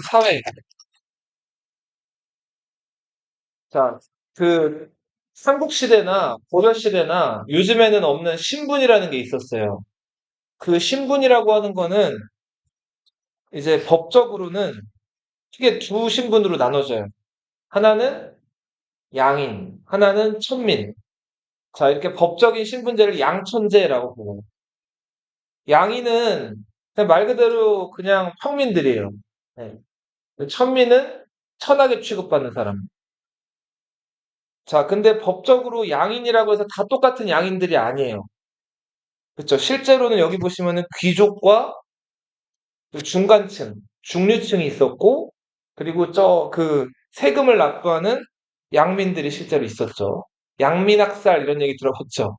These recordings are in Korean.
사회. 자, 그 삼국시대나 고려시대나 요즘에는 없는 신분이라는 게 있었어요. 그 신분이라고 하는 거는 이제 법적으로는 크게 두 신분으로 나눠져요. 하나는 양인, 하나는 천민. 자, 이렇게 법적인 신분제를 양천제라고 부르요. 양인은 그냥 말 그대로 그냥 평민들이에요. 네. 천민은 천하게 취급받는 사람. 자, 근데 법적으로 양인이라고 해서 다 똑같은 양인들이 아니에요. 그렇죠. 실제로는 여기 보시면은 귀족과 그 중간층, 중류층이 있었고, 그리고 그 세금을 납부하는 양민들이 실제로 있었죠. 양민학살 이런 얘기 들어봤죠.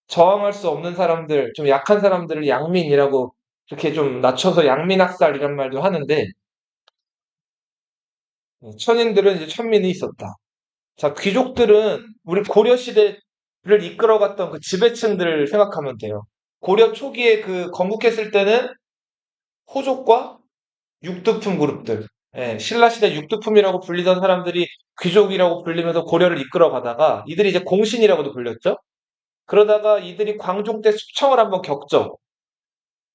저항할 수 없는 사람들, 좀 약한 사람들을 양민이라고 이렇게 좀 낮춰서 양민학살 이런 말도 하는데, 천인들은 이제 천민이 있었다. 자, 귀족들은 우리 고려 시대를 이끌어갔던 그 지배층들을 생각하면 돼요. 고려 초기에 그 건국했을 때는 호족과 육두품 그룹들, 예, 신라 시대 육두품이라고 불리던 사람들이 귀족이라고 불리면서 고려를 이끌어가다가 이들이 이제 공신이라고도 불렸죠. 그러다가 이들이 광종 때 숙청을 한번 겪죠.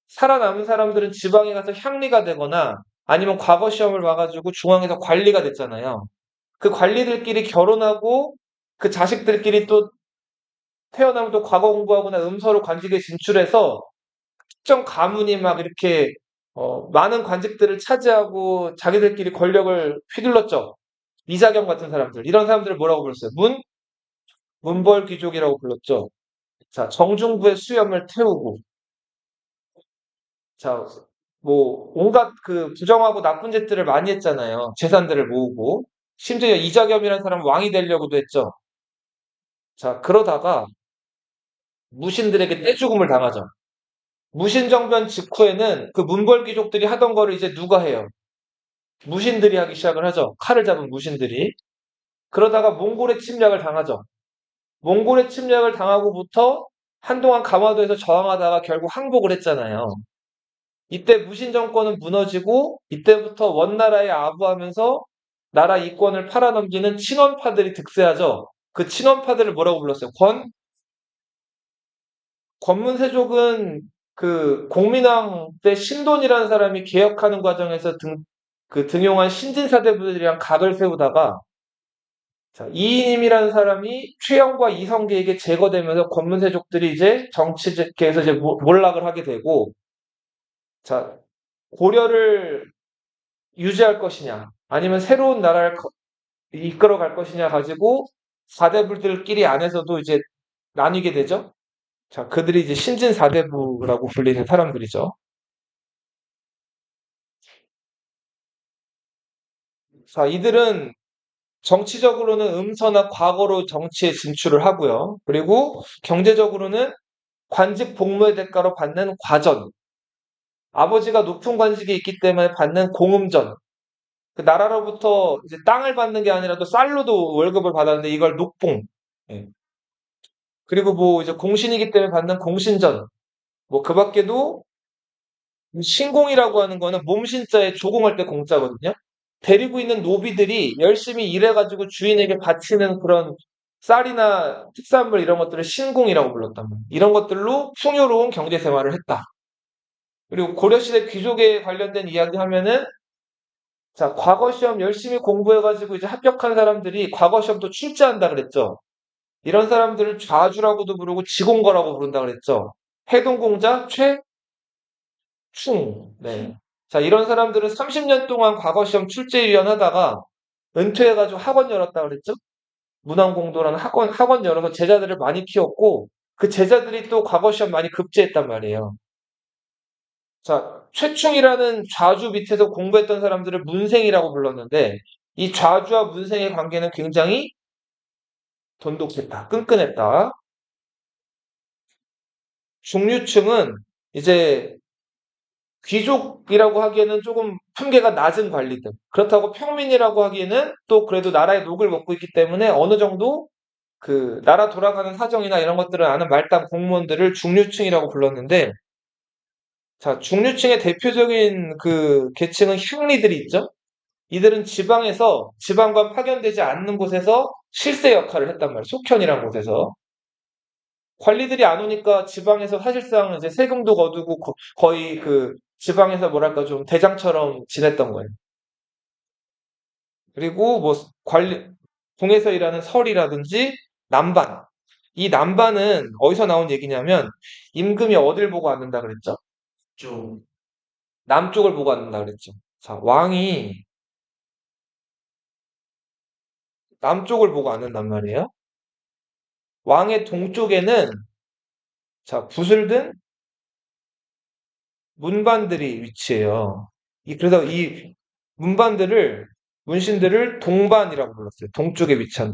살아남은 사람들은 지방에 가서 향리가 되거나 아니면 과거 시험을 봐가지고 중앙에서 관리가 됐잖아요. 그 관리들끼리 결혼하고 그 자식들끼리 또 태어나면 또 과거 공부하거나 음서로 관직에 진출해서 특정 가문이 막 이렇게 많은 관직들을 차지하고 자기들끼리 권력을 휘둘렀죠. 이자겸 같은 사람들. 이런 사람들을 뭐라고 불렀어요? 문벌 귀족이라고 불렀죠. 자, 정중부의 수염을 태우고, 자, 뭐, 온갖 그 부정하고 나쁜 짓들을 많이 했잖아요. 재산들을 모으고. 심지어 이자겸이라는 사람은 왕이 되려고도 했죠. 자, 그러다가 무신들에게 떼죽음을 당하죠. 무신정변 직후에는 그 문벌 귀족들이 하던 거를 이제 누가 해요? 무신들이 하기 시작을 하죠. 칼을 잡은 무신들이. 그러다가 몽골의 침략을 당하죠. 몽골의 침략을 당하고부터 한동안 강화도에서 저항하다가 결국 항복을 했잖아요. 이때 무신 정권은 무너지고 이때부터 원나라에 아부하면서 나라 이권을 팔아넘기는 친원파들이 득세하죠. 그 친원파들을 뭐라고 불렀어요? 권문세족은 그 공민왕 때 신돈이라는 사람이 개혁하는 과정에서 등용한 신진사대부들이랑 각을 세우다가 자, 이인임이라는 사람이 최영과 이성계에게 제거되면서 권문세족들이 이제 정치계에서 이제 몰락을 하게 되고, 자, 고려를 유지할 것이냐, 아니면 새로운 나라를 이끌어갈 것이냐 가지고 사대부들끼리 안에서도 이제 나뉘게 되죠. 자, 그들이 이제 신진사대부라고 불리는 사람들이죠. 자, 이들은 정치적으로는 음서나 과거로 정치에 진출을 하고요. 그리고 경제적으로는 관직 복무의 대가로 받는 과전, 아버지가 높은 관직에 있기 때문에 받는 공음전, 그 나라로부터 이제 땅을 받는 게 아니라 또 쌀로도 월급을 받았는데 이걸 녹봉, 예. 그리고 뭐 이제 공신이기 때문에 받는 공신전, 뭐 그 밖에도 신공이라고 하는 거는 몸신자에 조공할 때 공짜거든요. 데리고 있는 노비들이 열심히 일해가지고 주인에게 바치는 그런 쌀이나 특산물 이런 것들을 신공이라고 불렀단 말이에요. 이런 것들로 풍요로운 경제 생활을 했다. 그리고 고려시대 귀족에 관련된 이야기 하면은 자, 과거 시험 열심히 공부해가지고 이제 합격한 사람들이 과거 시험도 출제한다 그랬죠. 이런 사람들을 좌주라고도 부르고 지공거라고 부른다 그랬죠. 해동공자 최충. 네. 자, 이런 사람들은 30년 동안 과거 시험 출제위원 하다가 은퇴해가지고 학원 열었다 그랬죠. 문항공도라는 학원 열어서 제자들을 많이 키웠고 그 제자들이 또 과거 시험 많이 급제했단 말이에요. 자, 최충이라는 좌주 밑에서 공부했던 사람들을 문생이라고 불렀는데 이 좌주와 문생의 관계는 굉장히 돈독했다, 끈끈했다. 중류층은 이제 귀족이라고 하기에는 조금 품계가 낮은 관리들. 그렇다고 평민이라고 하기에는 또 그래도 나라의 녹을 먹고 있기 때문에 어느 정도 그 나라 돌아가는 사정이나 이런 것들을 아는 말단 공무원들을 중류층이라고 불렀는데 자, 중류층의 대표적인 그 계층은 향리들이 있죠. 이들은 지방에서 지방관 파견되지 않는 곳에서 실세 역할을 했단 말이에요. 속현이라는 곳에서. 관리들이 안 오니까 지방에서 사실상 이제 세금도 거두고 거의 그 지방에서 뭐랄까 좀 대장처럼 지냈던 거예요. 그리고 뭐 궁에서 일하는 설이라든지 남반. 이 남반은 어디서 나온 얘기냐면 임금이 어딜 보고 앉는다 그랬죠? 좀 남쪽을 보고 앉는다 그랬죠. 자, 왕이 남쪽을 보고 앉는단 말이에요. 왕의 동쪽에는 자, 붓을 든 문반들이 위치해요. 그래서 이 문신들을 동반이라고 불렀어요. 동쪽에 위치한.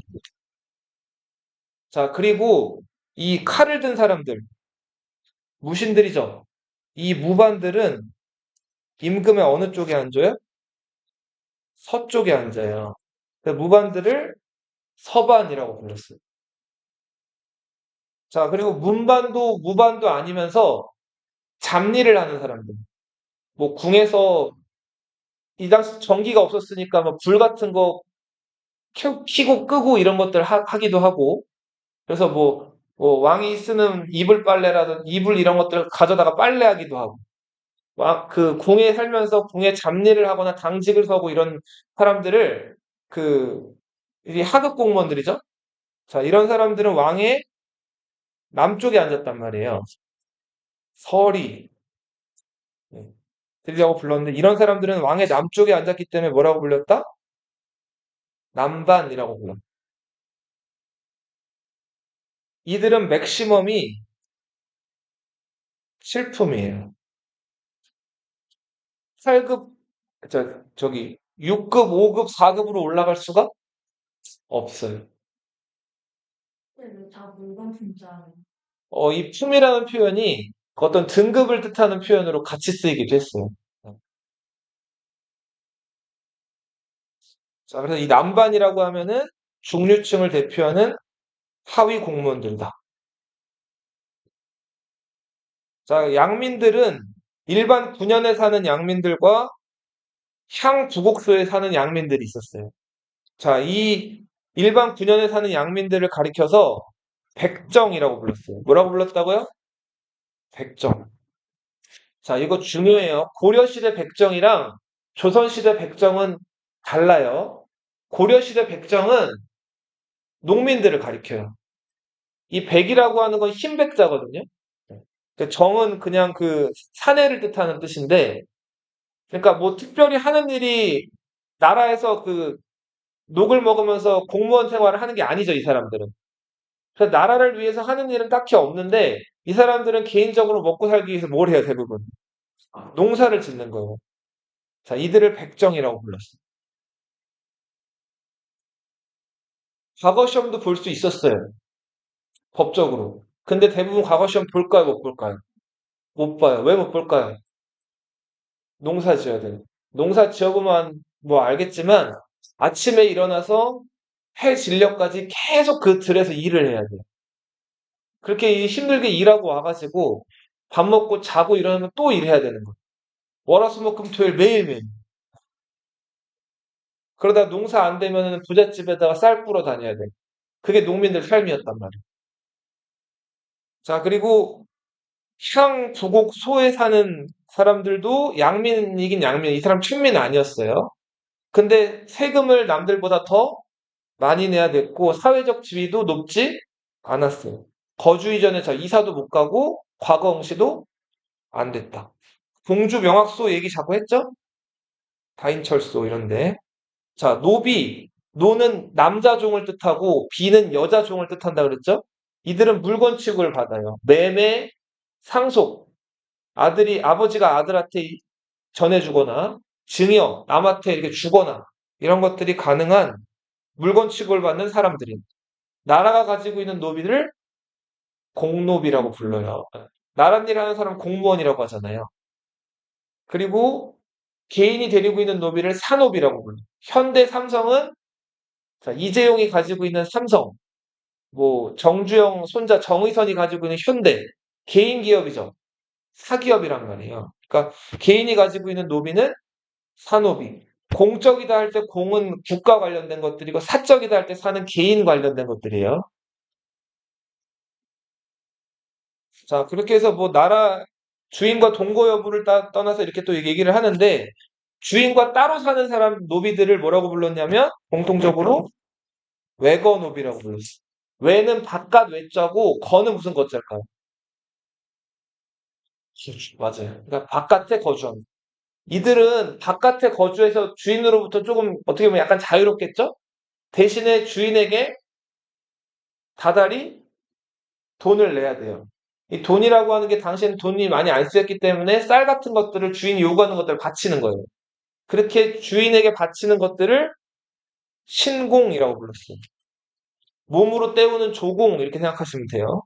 자, 그리고 이 칼을 든 사람들, 무신들이죠. 이 무반들은 임금의 어느 쪽에 앉아요? 서쪽에 앉아요. 그래서 무반들을 서반이라고 불렀어요. 자, 그리고 문반도 무반도 아니면서 잡일을 하는 사람들. 뭐 궁에서 이 당시 전기가 없었으니까 뭐 불 같은 거 켜고 끄고 이런 것들 하기도 하고 그래서 뭐 왕이 쓰는 이불 빨래라든 이불 이런 것들 가져다가 빨래하기도 하고 그 궁에 살면서 궁에 잡일을 하거나 당직을 서고 이런 사람들을 이 하급 공무원들이죠. 자, 이런 사람들은 왕의 남쪽에 앉았단 말이에요. 설이 네, 들이라고 불렀는데 이런 사람들은 왕의 남쪽에 앉았기 때문에 뭐라고 불렸다? 남반이라고 불렀다. 이들은 맥시멈이 7품이에요. 8급, 저기 6급, 5급, 4급으로 올라갈 수가 없어요. 네, 다 물건 품절. 이 품이라는 표현이 어떤 등급을 뜻하는 표현으로 같이 쓰이기도 했어요. 자, 그래서 이 남반이라고 하면은 중류층을 대표하는 하위 공무원들이다. 자, 양민들은 일반 군현에 사는 양민들과 향부곡소에 사는 양민들이 있었어요. 자, 이 일반 군현에 사는 양민들을 가리켜서 백정이라고 불렀어요. 뭐라고 불렀다고요? 백정. 자, 이거 중요해요. 고려시대 백정이랑 조선시대 백정은 달라요. 고려시대 백정은 농민들을 가리켜요. 이 백이라고 하는 건 흰백자거든요. 정은 그냥 그 사내를 뜻하는 뜻인데, 그러니까 뭐 특별히 하는 일이 나라에서 녹을 먹으면서 공무원 생활을 하는 게 아니죠, 이 사람들은. 그래서 나라를 위해서 하는 일은 딱히 없는데, 이 사람들은 개인적으로 먹고 살기 위해서 뭘 해요, 대부분? 농사를 짓는 거예요. 자, 이들을 백정이라고 불렀어요. 과거 시험도 볼 수 있었어요. 법적으로. 근데 대부분 과거 시험 볼까요, 못 볼까요? 못 봐요. 왜 못 볼까요? 농사 지어야 돼요. 농사 지어보면 뭐 알겠지만 아침에 일어나서 해 진려까지 계속 그 들에서 일을 해야 돼요. 그렇게 힘들게 일하고 와가지고 밥 먹고 자고 일어나면 또 일해야 되는 거예요. 월화수목금토일 매일매일. 그러다 농사 안 되면 부잣집에다가 쌀 뿌러 다녀야 돼. 그게 농민들 삶이었단 말이에요. 자, 그리고 향부곡 소에 사는 사람들도 양민이긴 양민, 이 사람 춘민 아니었어요. 근데 세금을 남들보다 더 많이 내야 됐고 사회적 지위도 높지 않았어요. 거주 이전에 이사도 못 가고 과거 응시도 안 됐다. 공주 명학소 얘기 자꾸 했죠? 다인철소 이런데. 자, 노는 남자 종을 뜻하고 비는 여자 종을 뜻한다 그랬죠? 이들은 물건 취급을 받아요. 매매, 상속, 아버지가 아들한테 전해주거나 증여, 남한테 이렇게 주거나 이런 것들이 가능한 물건 취급을 받는 사람들입니다. 나라가 가지고 있는 노비를 공노비라고 불러요. 나랏 일 하는 사람 공무원이라고 하잖아요. 그리고 개인이 데리고 있는 노비를 사노비라고 불러요. 현대 삼성은 자, 이재용이 가지고 있는 삼성, 뭐 정주영 손자 정의선이 가지고 있는 현대 개인 기업이죠. 사기업이란 말이에요. 그러니까 개인이 가지고 있는 노비는 사노비. 공적이다 할 때 공은 국가 관련된 것들이고 사적이다 할 때 사는 개인 관련된 것들이에요. 자, 그렇게 해서 뭐 나라 주인과 동거 여부를 떠나서 이렇게 또 얘기를 하는데 주인과 따로 사는 사람 노비들을 뭐라고 불렀냐면 공통적으로 외거 노비라고 불렀어요. 외는 바깥 외자고 거는 무슨 거자일까요? 맞아요. 그러니까 바깥에 거주하는. 이들은 바깥에 거주해서 주인으로부터 조금 어떻게 보면 약간 자유롭겠죠? 대신에 주인에게 다달이 돈을 내야 돼요. 이 돈이라고 하는 게 당시에는 돈이 많이 안 쓰였기 때문에 쌀 같은 것들을 주인이 요구하는 것들을 바치는 거예요. 그렇게 주인에게 바치는 것들을 신공이라고 불렀어요. 몸으로 때우는 조공 이렇게 생각하시면 돼요.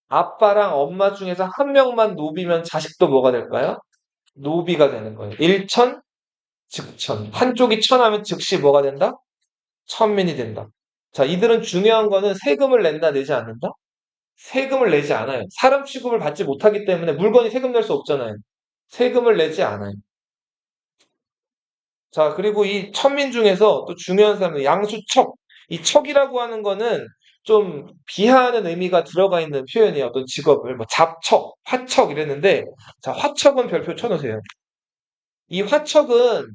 아빠랑 엄마 중에서 한 명만 노비면 자식도 뭐가 될까요? 노비가 되는 거예요. 일천, 즉천. 한쪽이 천하면 즉시 뭐가 된다? 천민이 된다. 자, 이들은 중요한 거는 세금을 낸다, 내지 않는다? 세금을 내지 않아요. 사람 취급을 받지 못하기 때문에 물건이 세금 낼 수 없잖아요. 세금을 내지 않아요. 자, 그리고 이 천민 중에서 또 중요한 사람은 양수척. 이 척이라고 하는 거는 좀 비하하는 의미가 들어가 있는 표현이에요. 어떤 직업을. 뭐 잡척, 화척 이랬는데, 자, 화척은 별표 쳐놓으세요. 이 화척은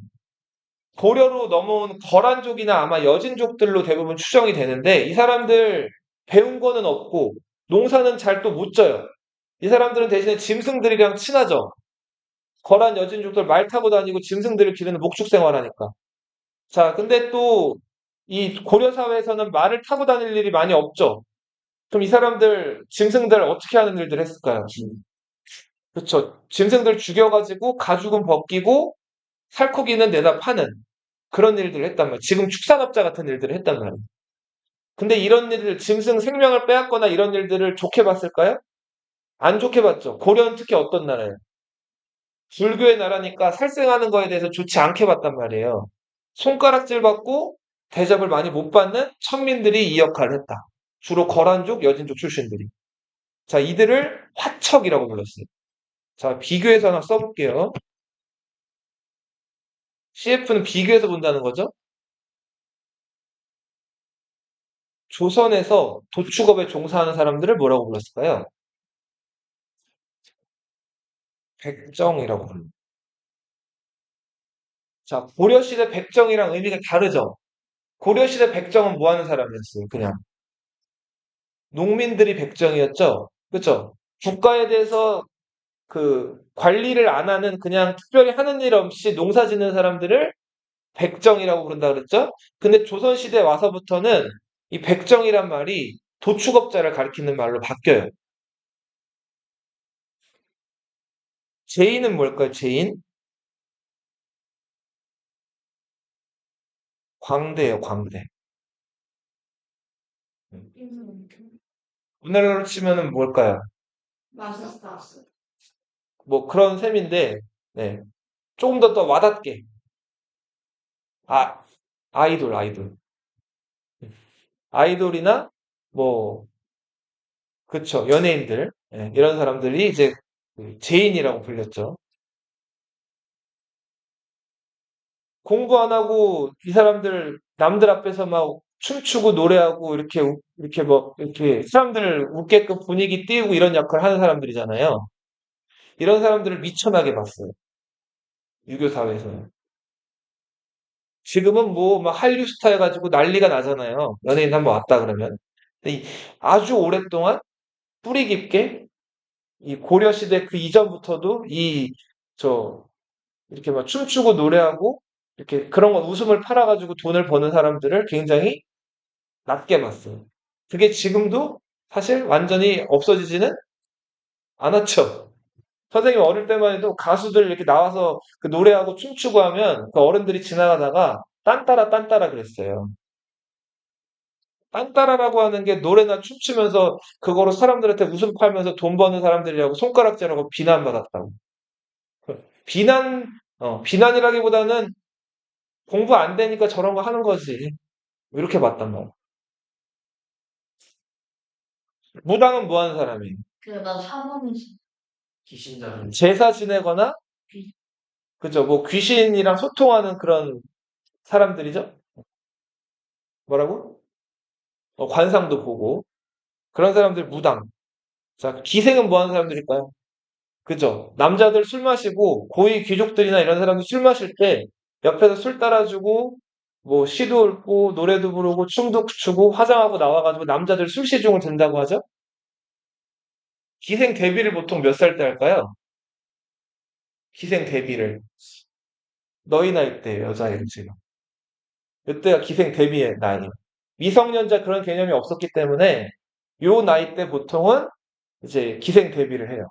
고려로 넘어온 거란족이나 아마 여진족들로 대부분 추정이 되는데, 이 사람들 배운 거는 없고, 농사는 잘 또 못 져요. 이 사람들은 대신에 짐승들이랑 친하죠. 거란 여진족들 말 타고 다니고 짐승들을 기르는 목축 생활하니까. 자, 근데 또 이 고려 사회에서는 말을 타고 다닐 일이 많이 없죠. 그럼 이 사람들 짐승들 어떻게 하는 일들 했을까요? 그렇죠. 짐승들 죽여가지고 가죽은 벗기고 살코기는 내다 파는 그런 일들을 했단 말이에요. 지금 축산업자 같은 일들을 했단 말이에요. 근데 이런 일들, 짐승 생명을 빼앗거나 이런 일들을 좋게 봤을까요? 안 좋게 봤죠. 고려는 특히 어떤 나라예요? 불교의 나라니까 살생하는 거에 대해서 좋지 않게 봤단 말이에요. 손가락질 받고 대접을 많이 못 받는 천민들이 이 역할을 했다. 주로 거란족, 여진족 출신들이. 자, 이들을 화척이라고 불렀어요. 자, 비교해서 하나 써볼게요. CF는 비교해서 본다는 거죠. 조선에서 도축업에 종사하는 사람들을 뭐라고 불렀을까요? 백정이라고 불러요. 자, 고려시대 백정이랑 의미가 다르죠? 고려시대 백정은 뭐 하는 사람이었어요? 그냥. 농민들이 백정이었죠? 그쵸? 국가에 대해서 그 관리를 안 하는 그냥 특별히 하는 일 없이 농사 짓는 사람들을 백정이라고 부른다 그랬죠? 근데 조선시대 와서부터는 이 백정이란 말이 도축업자를 가리키는 말로 바뀌어요. 제인은 뭘까요? 제인? 광대예요, 광대. 오늘날로 치면은 뭘까요? 맛있다. 뭐 그런 셈인데, 네. 조금 더 와닿게. 아, 아이돌, 아이돌. 아이돌이나 뭐 그쵸. 연예인들. 예, 이런 사람들이 이제 그 제인이라고 불렸죠. 공부 안 하고 이 사람들 남들 앞에서 막 춤추고 노래하고 이렇게 이렇게 뭐 이렇게 사람들을 웃게끔 분위기 띄우고 이런 역할을 하는 사람들이잖아요. 이런 사람들을 미천하게 봤어요. 유교 사회에서는. 지금은 뭐 막 한류 스타 해가지고 난리가 나잖아요. 연예인 한번 왔다 그러면. 근데 아주 오랫동안 뿌리 깊게 이 고려 시대 그 이전부터도 저 이렇게 막 춤추고 노래하고 이렇게 그런 거 웃음을 팔아가지고 돈을 버는 사람들을 굉장히 낮게 봤어요. 그게 지금도 사실 완전히 없어지지는 않았죠. 선생님 어릴 때만 해도 가수들 이렇게 나와서 그 노래하고 춤추고 하면 그 어른들이 지나가다가 딴따라 딴따라 그랬어요. 딴따라라고 하는 게 노래나 춤추면서 그거로 사람들한테 웃음 팔면서 돈 버는 사람들이라고 손가락질하고 비난받았다고. 비난이라기보다는 공부 안 되니까 저런 거 하는 거지. 이렇게 봤단 말이야. 무당은 뭐 하는 사람이에요? 그나 사모님 귀신 잡는. 제사 지내거나, 귀- 그죠? 뭐 귀신이랑 소통하는 그런 사람들이죠? 뭐라고? 관상도 보고. 그런 사람들 무당. 자, 기생은 뭐 하는 사람들일까요? 그죠? 남자들 술 마시고 고위 귀족들이나 이런 사람들 술 마실 때 옆에서 술 따라주고 뭐 시도 읊고 노래도 부르고 춤도 추고 화장하고 나와가지고 남자들 술시중을 든다고 하죠? 기생 데뷔를 보통 몇 살 때 할까요? 기생 데뷔를 너희 나이 때 여자애는 지금 이때가 기생 데뷔의 나이. 미성년자 그런 개념이 없었기 때문에 요 나이 때 보통은 이제 기생 데뷔를 해요.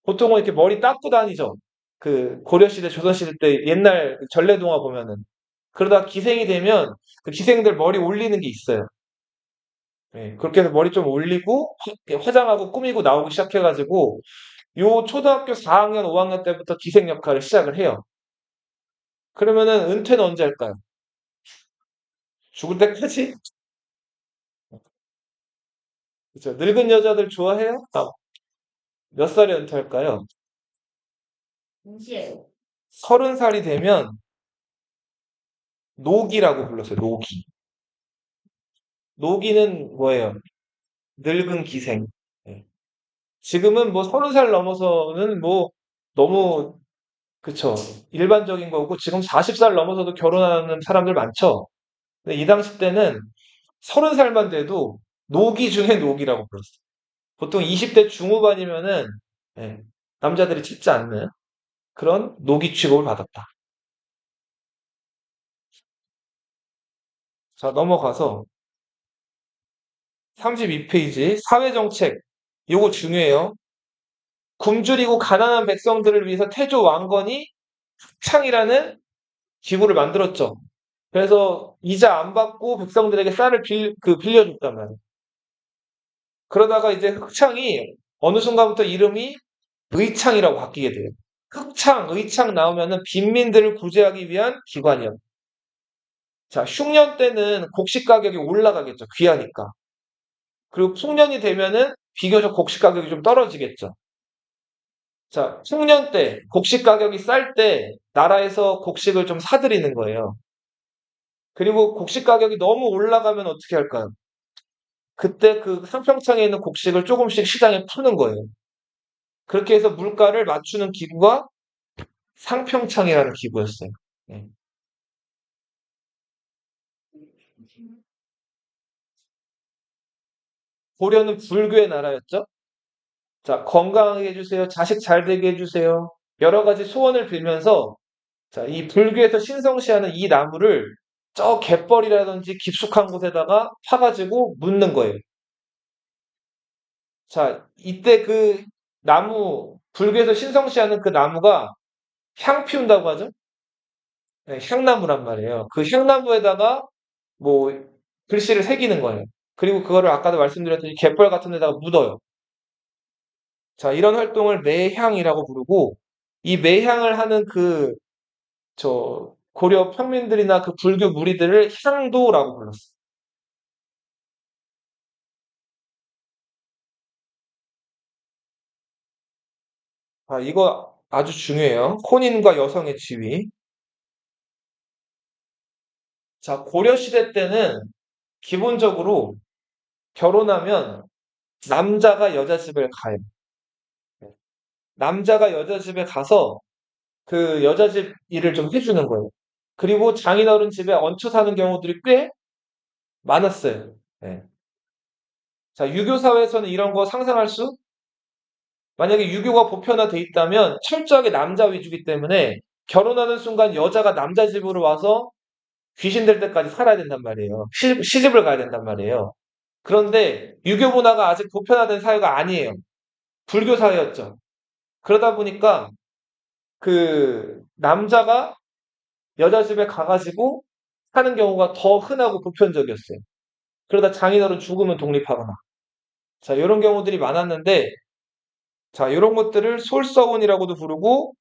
보통은 이렇게 머리 닦고 다니죠. 그 고려시대, 조선시대 때 옛날 그 전래동화 보면은. 그러다 기생이 되면 그 기생들 머리 올리는 게 있어요. 예, 그렇게 해서 머리 좀 올리고 화장하고 꾸미고 나오기 시작해가지고 요 초등학교 4학년, 5학년 때부터 기생 역할을 시작을 해요. 그러면은 은퇴는 언제 할까요? 죽을 때까지? 그죠? 늙은 여자들 좋아해요? 몇 살에 은퇴할까요? 동시에 30살이 되면 노기라고 불렀어요. 노기. 노기는 뭐예요? 늙은 기생. 예. 지금은 뭐 30살 넘어서는 뭐 너무 그쵸. 일반적인 거고 지금 40살 넘어서도 결혼하는 사람들 많죠. 근데 이 당시 때는 30살만 돼도 노기 중에 노기라고 불렀어요. 보통 20대 중후반이면은 예, 남자들이 찾지 않는 그런 노기 취급을 받았다. 자, 넘어가서 32페이지 사회정책. 요거 중요해요. 굶주리고 가난한 백성들을 위해서 태조 왕건이 창이라는 기구를 만들었죠. 그래서 이자 안 받고 백성들에게 쌀을 빌려줬단 말이에요. 그러다가 이제 흑창이 어느 순간부터 이름이 의창이라고 바뀌게 돼요. 흑창, 의창 나오면은 빈민들을 구제하기 위한 기관이요. 자, 흉년 때는 곡식 가격이 올라가겠죠. 귀하니까. 그리고 풍년이 되면은 비교적 곡식 가격이 좀 떨어지겠죠. 자, 풍년 때 곡식 가격이 쌀 때 나라에서 곡식을 좀 사들이는 거예요. 그리고 곡식 가격이 너무 올라가면 어떻게 할까요? 그때 그 상평창에 있는 곡식을 조금씩 시장에 푸는 거예요. 그렇게 해서 물가를 맞추는 기구가 상평창이라는 기구였어요. 예. 고려는 불교의 나라였죠. 자, 건강하게 해주세요. 자식 잘 되게 해주세요. 여러 가지 소원을 빌면서 자, 이 불교에서 신성시하는 이 나무를 저 갯벌이라든지 깊숙한 곳에다가 파가지고 묻는 거예요. 자, 이때 그 나무, 불교에서 신성시하는 그 나무가 향 피운다고 하죠? 네, 향나무란 말이에요. 그 향나무에다가 뭐 글씨를 새기는 거예요. 그리고 그거를 아까도 말씀드렸듯이 갯벌 같은 데다가 묻어요. 자, 이런 활동을 매향이라고 부르고 이 매향을 하는 그 저 고려 평민들이나 그 불교 무리들을 향도라고 불렀어요. 아, 이거 아주 중요해요. 혼인과 여성의 지위. 자, 고려 시대 때는 기본적으로 결혼하면 남자가 여자 집에 가요. 남자가 여자 집에 가서 그 여자 집 일을 좀 해주는 거예요. 그리고 장인어른 집에 얹혀 사는 경우들이 꽤 많았어요. 네. 자, 유교 사회에서는 이런 거 상상할 수? 만약에 유교가 보편화돼 있다면 철저하게 남자 위주이기 때문에 결혼하는 순간 여자가 남자 집으로 와서 귀신 될 때까지 살아야 된단 말이에요. 시집을 가야 된단 말이에요. 그런데 유교 문화가 아직 보편화된 사회가 아니에요. 불교 사회였죠. 그러다 보니까 그 남자가 여자 집에 가가지고 사는 경우가 더 흔하고 보편적이었어요. 그러다 장인어른 죽으면 독립하거나. 자, 이런 경우들이 많았는데, 자, 이런 것들을 솔서운이라고도 부르고,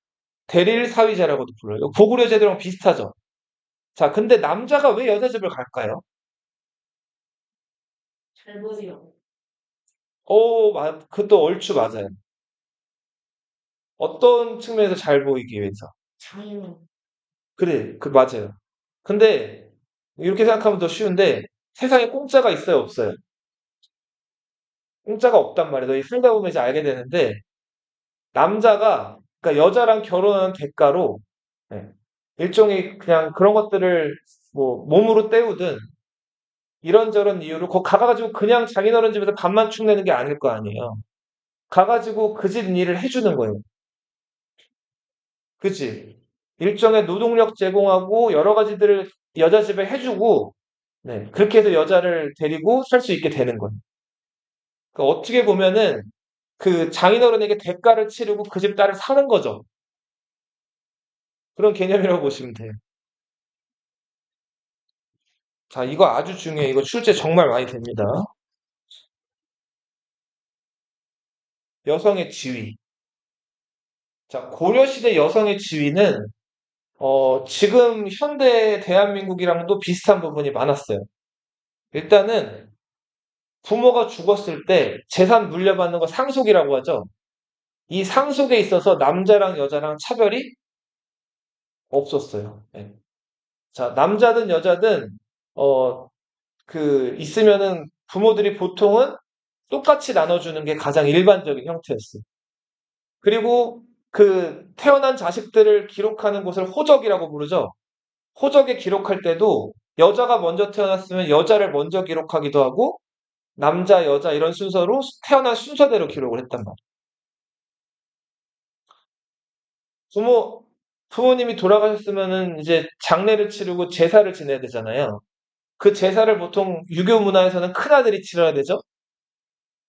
대릴사위제라고도 불러요. 고구려 제도랑 비슷하죠. 자, 근데 남자가 왜 여자 집을 갈까요? 잘못이요. 그것도 얼추 맞아요. 어떤 측면에서 잘 보이기 위해서. 장애인. 그래, 맞아요. 근데 이렇게 생각하면 더 쉬운데 세상에 공짜가 있어요, 없어요? 공짜가 없단 말이에요. 너희 살다 보면 이제 알게 되는데 남자가 그러니까 여자랑 결혼한 대가로 네, 일종의 그냥 그런 것들을 뭐 몸으로 때우든 이런저런 이유로 거 가가지고 그냥 자기네는 집에서 밥만 축내는 게 아닐 거 아니에요. 가가지고 그 집 일을 해주는 거예요. 그치? 일종의 노동력 제공하고 여러 가지들을 여자 집에 해주고 네, 그렇게 해서 여자를 데리고 살 수 있게 되는 거예요. 그러니까 어떻게 보면은 그 장인어른에게 대가를 치르고 그 집 딸을 사는 거죠. 그런 개념이라고 보시면 돼요. 자, 이거 아주 중요해. 이거 출제 정말 많이 됩니다. 여성의 지위. 자, 고려시대 여성의 지위는 지금 현대 대한민국이랑도 비슷한 부분이 많았어요. 일단은 부모가 죽었을 때 재산 물려받는 거 상속이라고 하죠. 이 상속에 있어서 남자랑 여자랑 차별이 없었어요. 네. 자, 남자든 여자든 어, 있으면은 부모들이 보통은 똑같이 나눠주는 게 가장 일반적인 형태였어요. 그리고 그 태어난 자식들을 기록하는 곳을 호적이라고 부르죠. 호적에 기록할 때도 여자가 먼저 태어났으면 여자를 먼저 기록하기도 하고 남자, 여자 이런 순서로 태어난 순서대로 기록을 했단 말이에요. 부모, 부모님이 돌아가셨으면은 이제 장례를 치르고 제사를 지내야 되잖아요. 그 제사를 보통 유교 문화에서는 큰아들이 치러야 되죠.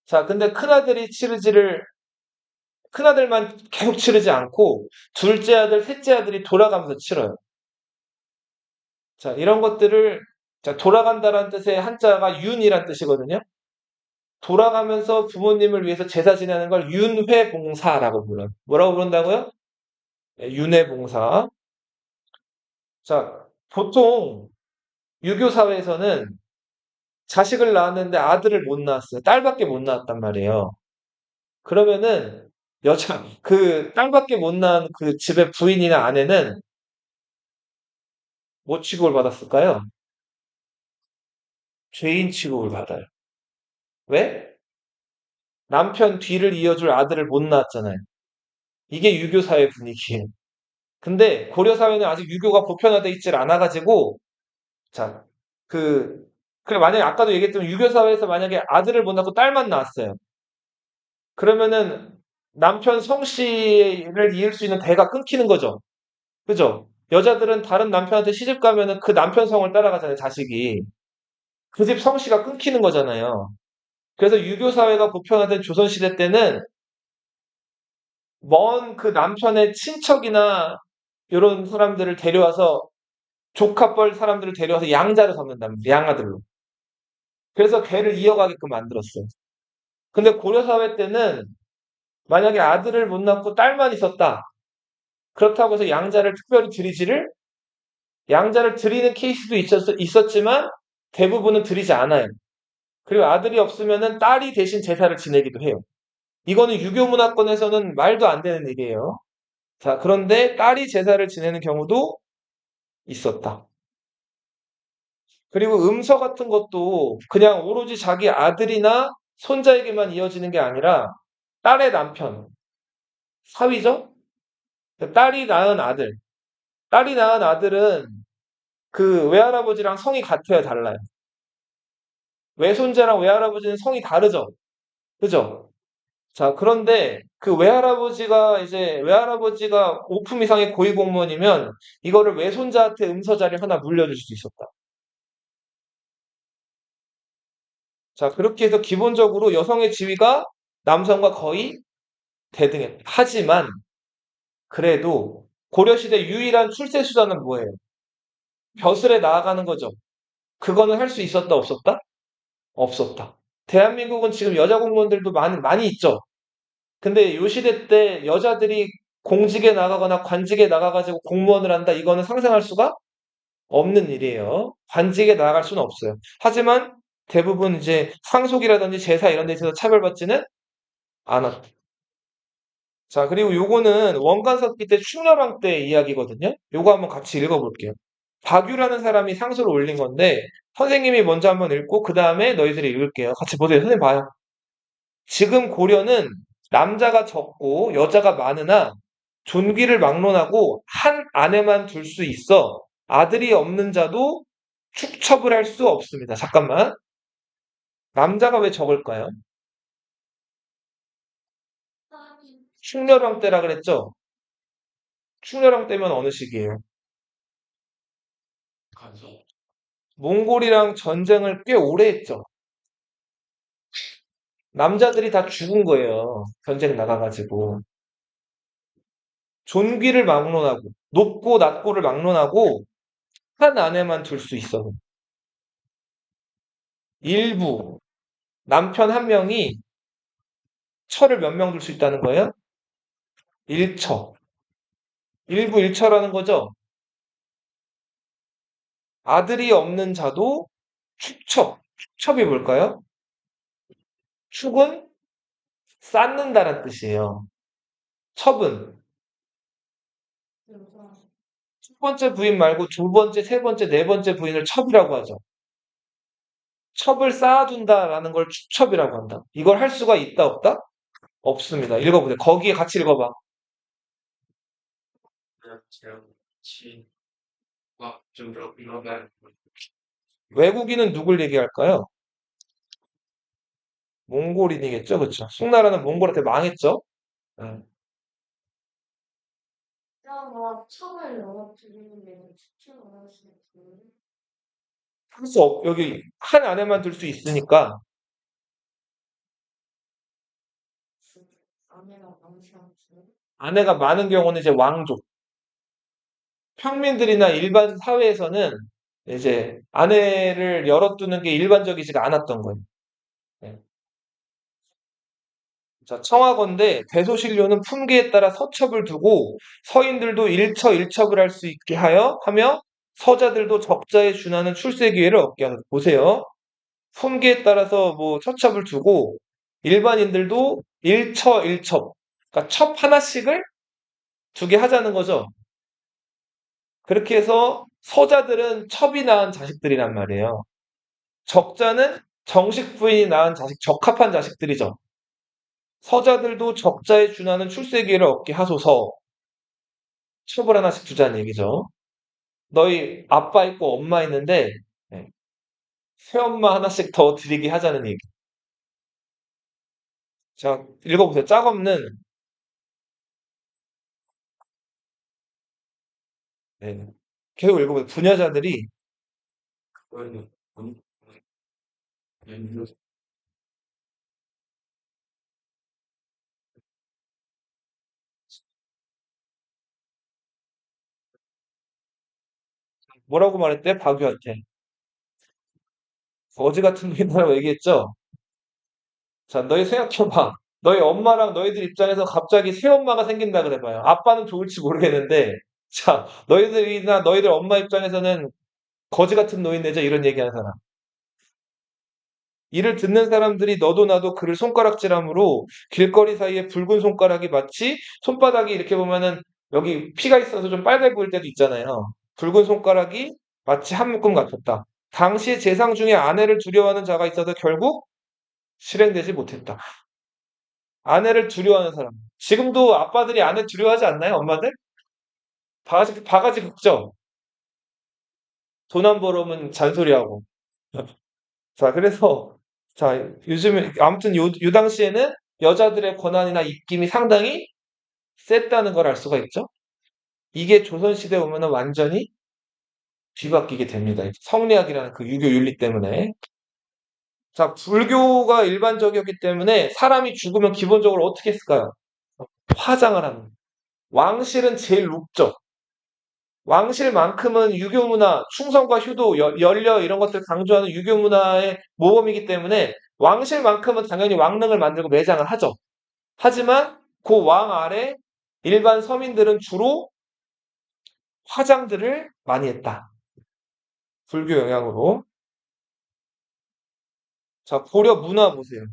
자, 근데 큰아들만 계속 치르지 않고 둘째 아들, 셋째 아들이 돌아가면서 치러요. 자, 이런 것들을 자, 돌아간다라는 뜻의 한자가 윤이란 뜻이거든요. 돌아가면서 부모님을 위해서 제사 지내는 걸 윤회봉사라고 불러요. 뭐라고 부른다고요? 네, 윤회봉사. 자, 보통 유교 사회에서는 자식을 낳았는데 아들을 못 낳았어요. 딸밖에 못 낳았단 말이에요. 그러면은 그 딸밖에 못 낳은 그 집의 부인이나 아내는 뭐 취급을 받았을까요? 죄인 취급을 받아요. 왜? 남편 뒤를 이어줄 아들을 못 낳았잖아요. 이게 유교 사회 분위기예요. 근데 고려 사회는 아직 유교가 보편화돼 있질 않아가지고 자, 그 그래 만약에 아까도 얘기했지만 유교 사회에서 만약에 아들을 못 낳고 딸만 낳았어요. 그러면은 남편 성씨를 이을 수 있는 대가 끊기는 거죠. 그죠? 여자들은 다른 남편한테 시집 가면은 그 남편 성을 따라가잖아요, 자식이. 그 집 성씨가 끊기는 거잖아요. 그래서 유교 사회가 보편화된 조선시대 때는 먼 그 남편의 친척이나 이런 사람들을 데려와서 조카뻘 사람들을 데려와서 양자를 삼는답니다. 양아들로. 그래서 걔를 이어가게끔 만들었어요. 근데 고려 사회 때는 만약에 아들을 못 낳고 딸만 있었다. 그렇다고 해서 양자를 특별히 양자를 드리는 케이스도 있었지만 대부분은 드리지 않아요. 그리고 아들이 없으면은 딸이 대신 제사를 지내기도 해요. 이거는 유교 문화권에서는 말도 안 되는 일이에요. 자, 그런데 딸이 제사를 지내는 경우도 있었다. 그리고 음서 같은 것도 그냥 오로지 자기 아들이나 손자에게만 이어지는 게 아니라 딸의 남편, 사위죠? 딸이 낳은 아들. 딸이 낳은 아들은 그 외할아버지랑 성이 같아야 달라요. 외손자랑 외할아버지는 성이 다르죠? 그죠? 자, 그런데 그 외할아버지가 오품 이상의 고위공무원이면 이거를 외손자한테 음서자를 하나 물려줄 수 있었다. 자, 그렇게 해서 기본적으로 여성의 지위가 남성과 거의 대등했다. 하지만 그래도 고려시대 유일한 출세 수단은 뭐예요? 벼슬에 나아가는 거죠. 그거는 할 수 있었다, 없었다? 없었다. 대한민국은 지금 여자 공무원들도 많이 있죠. 근데 요 시대 때 여자들이 공직에 나가거나 관직에 나가가지고 공무원을 한다, 이거는 상상할 수가 없는 일이에요. 관직에 나갈 수는 없어요. 하지만 대부분 이제 상속이라든지 제사 이런 데 있어서 차별받지는 않았다. 자, 그리고 요거는 원간섭기 때 충렬왕 때 이야기거든요. 요거 한번 같이 읽어볼게요. 박유라는 사람이 상소를 올린 건데 선생님이 먼저 한번 읽고 그 다음에 너희들이 읽을게요. 같이 보세요. 선생님 봐요. 지금 고려는 남자가 적고 여자가 많으나 존귀를 막론하고 한 아내만 둘 수 있어 아들이 없는 자도 축첩을 할 수 없습니다. 잠깐만. 남자가 왜 적을까요? 사람이 충렬왕 때라 그랬죠? 충렬왕 때면 어느 시기예요? 몽골이랑 전쟁을 꽤 오래 했죠. 남자들이 다 죽은 거예요. 전쟁 나가가지고. 존귀를 막론하고, 높고 낮고를 막론하고, 한 아내만 둘 수 있어. 일부, 남편 한 명이 처를 몇 명 둘 수 있다는 거예요? 일처. 일부 일처라는 거죠. 아들이 없는 자도 축첩. 축첩이 뭘까요? 축은 쌓는다는 뜻이에요. 첩은 여자 첫 번째 부인 말고 두 번째, 세 번째, 네 번째 부인을 첩이라고 하죠. 첩을 쌓아둔다라는 걸 축첩이라고 한다. 이걸 할 수가 있다, 없다? 없습니다. 읽어보세요. 거기에 같이 읽어봐. 외국인은 누굴 얘기할까요? 몽골인이겠죠, 그쵸? 송나라는 몽골한테 망했죠? 네. 여자가 척을 열어드리는 게 추천을 할수 있어요. 할수 없, 여기 한 안에만 둘 수 있으니까 아내가 남편한테 아내가 많은 경우는 이제 왕족. 평민들이나 일반 사회에서는 이제 아내를 열어두는 게 일반적이지가 않았던 거예요. 네. 자, 청하건대 대소신료는 품계에 따라 서첩을 두고 서인들도 일처일척을 할 수 있게 하며 서자들도 적자에 준하는 출세 기회를 얻게 하는 보세요. 품계에 따라서 뭐 서첩을 두고 일반인들도 일처일첩 그러니까 첩 하나씩을 두게 하자는 거죠. 그렇게 해서 서자들은 첩이 낳은 자식들이란 말이에요. 적자는 정식 부인이 낳은 자식, 적합한 자식들이죠. 서자들도 적자에 준하는 출세 기회를 얻게 하소서. 첩을 하나씩 두자는 얘기죠. 너희 아빠 있고 엄마 있는데 네, 새엄마 하나씩 더 드리게 하자는 얘기. 자, 읽어보세요. 짝 없는 네, 계속 읽어보세요. 부녀자들이 뭐라고 말했대? 박유한테. 거지 같은 놈이라고 얘기했죠? 자, 너희 생각해봐. 너희 엄마랑 너희들 입장에서 갑자기 새엄마가 생긴다 그래봐요. 아빠는 좋을지 모르겠는데, 자, 너희들이나 너희들 엄마 입장에서는 거지 같은 노인네죠? 이런 얘기하는 사람. 이를 듣는 사람들이 너도 나도 그를 손가락질함으로 길거리 사이에 붉은 손가락이 마치 손바닥이 이렇게 보면은 여기 피가 있어서 좀 빨개 보일 때도 있잖아요. 붉은 손가락이 마치 한 묶음 같았다. 당시 재상 중에 아내를 두려워하는 자가 있어서 결국 실행되지 못했다. 아내를 두려워하는 사람. 지금도 아빠들이 아내 두려워하지 않나요? 엄마들? 바가지 긁죠? 돈 안 벌어오면 잔소리하고. 자, 그래서, 자, 요즘에, 아무튼 요 당시에는 여자들의 권한이나 입김이 상당히 셌다는 걸 알 수가 있죠? 이게 조선시대 오면은 완전히 뒤바뀌게 됩니다. 성리학이라는 그 유교 윤리 때문에. 자, 불교가 일반적이었기 때문에 사람이 죽으면 기본적으로 어떻게 했을까요? 화장을 하는. 거예요. 왕실은 제일 높죠. 왕실만큼은 유교 문화, 충성과 효도, 연려 이런 것들 강조하는 유교 문화의 모범이기 때문에 왕실만큼은 당연히 왕릉을 만들고 매장을 하죠. 하지만 그 왕 아래 일반 서민들은 주로 화장들을 많이 했다. 불교 영향으로. 자, 고려 문화 보세요.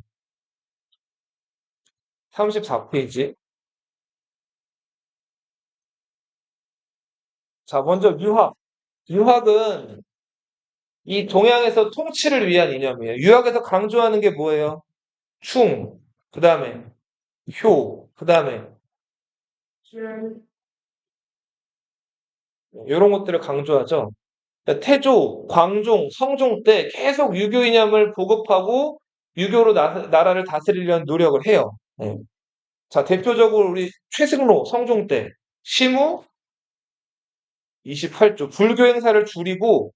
34페이지. 자, 먼저 유학. 유학은 이 동양에서 통치를 위한 이념이에요. 유학에서 강조하는 게 뭐예요? 충, 그 다음에 효, 그 다음에 줄, 이런 것들을 강조하죠. 그러니까 태조, 광종, 성종 때 계속 유교 이념을 보급하고 유교로 나라를 다스리려는 노력을 해요. 네. 자, 대표적으로 우리 최승로, 성종 때 시무 28조, 불교 행사를 줄이고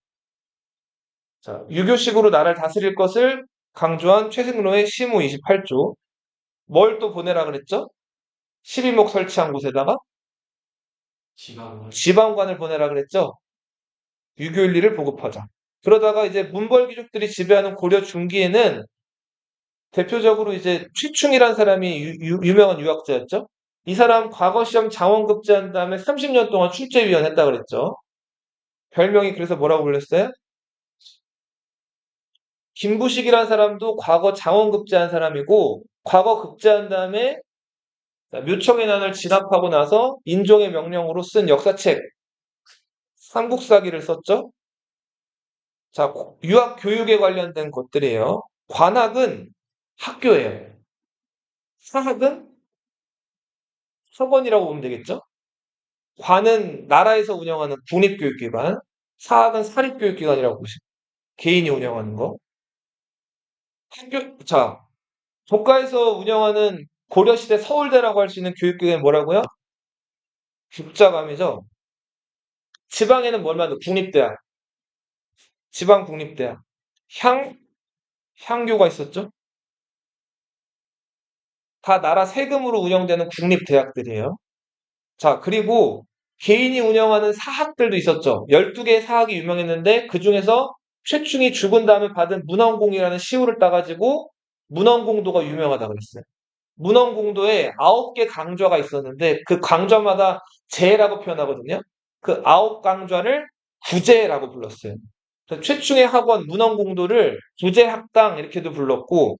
자, 유교식으로 나라를 다스릴 것을 강조한 최승로의 시무 28조. 뭘 또 보내라 그랬죠? 12목 설치한 곳에다가 지방관을 보내라 그랬죠? 유교윤리를 보급하자. 그러다가 이제 문벌귀족들이 지배하는 고려 중기에는 대표적으로 이제 최충이라는 사람이 유명한 유학자였죠. 이 사람 과거 시험 장원급제한 다음에 30년 동안 출제위원 했다 그랬죠. 별명이 그래서 뭐라고 불렸어요? 김부식이라는 사람도 과거 장원급제한 사람이고 과거 급제한 다음에 묘청의 난을 진압하고 나서 인종의 명령으로 쓴 역사책 삼국사기를 썼죠. 자, 유학 교육에 관련된 것들이에요. 관학은 학교예요. 사학은 학원이라고 보면 되겠죠. 관은 나라에서 운영하는 국립교육기관, 사학은 사립교육기관이라고 보시면 개인이 운영하는 거. 자, 조가에서 운영하는 고려시대 서울대라고 할 수 있는 교육기관이 뭐라고요? 국자감이죠. 지방에는 뭘 만든 국립대학, 지방국립대학, 향, 향교가 있었죠. 다 나라 세금으로 운영되는 국립대학들이에요. 자, 그리고 개인이 운영하는 사학들도 있었죠. 12개의 사학이 유명했는데 그 중에서 최충이 죽은 다음에 받은 문헌공이라는 시호를 따가지고 문헌공도가 유명하다 그랬어요. 문헌공도에 9개 강좌가 있었는데 그 강좌마다 제라고 표현하거든요. 그 9강좌를 구제라고 불렀어요. 그래서 최충의 학원 문헌공도를 구제학당 이렇게도 불렀고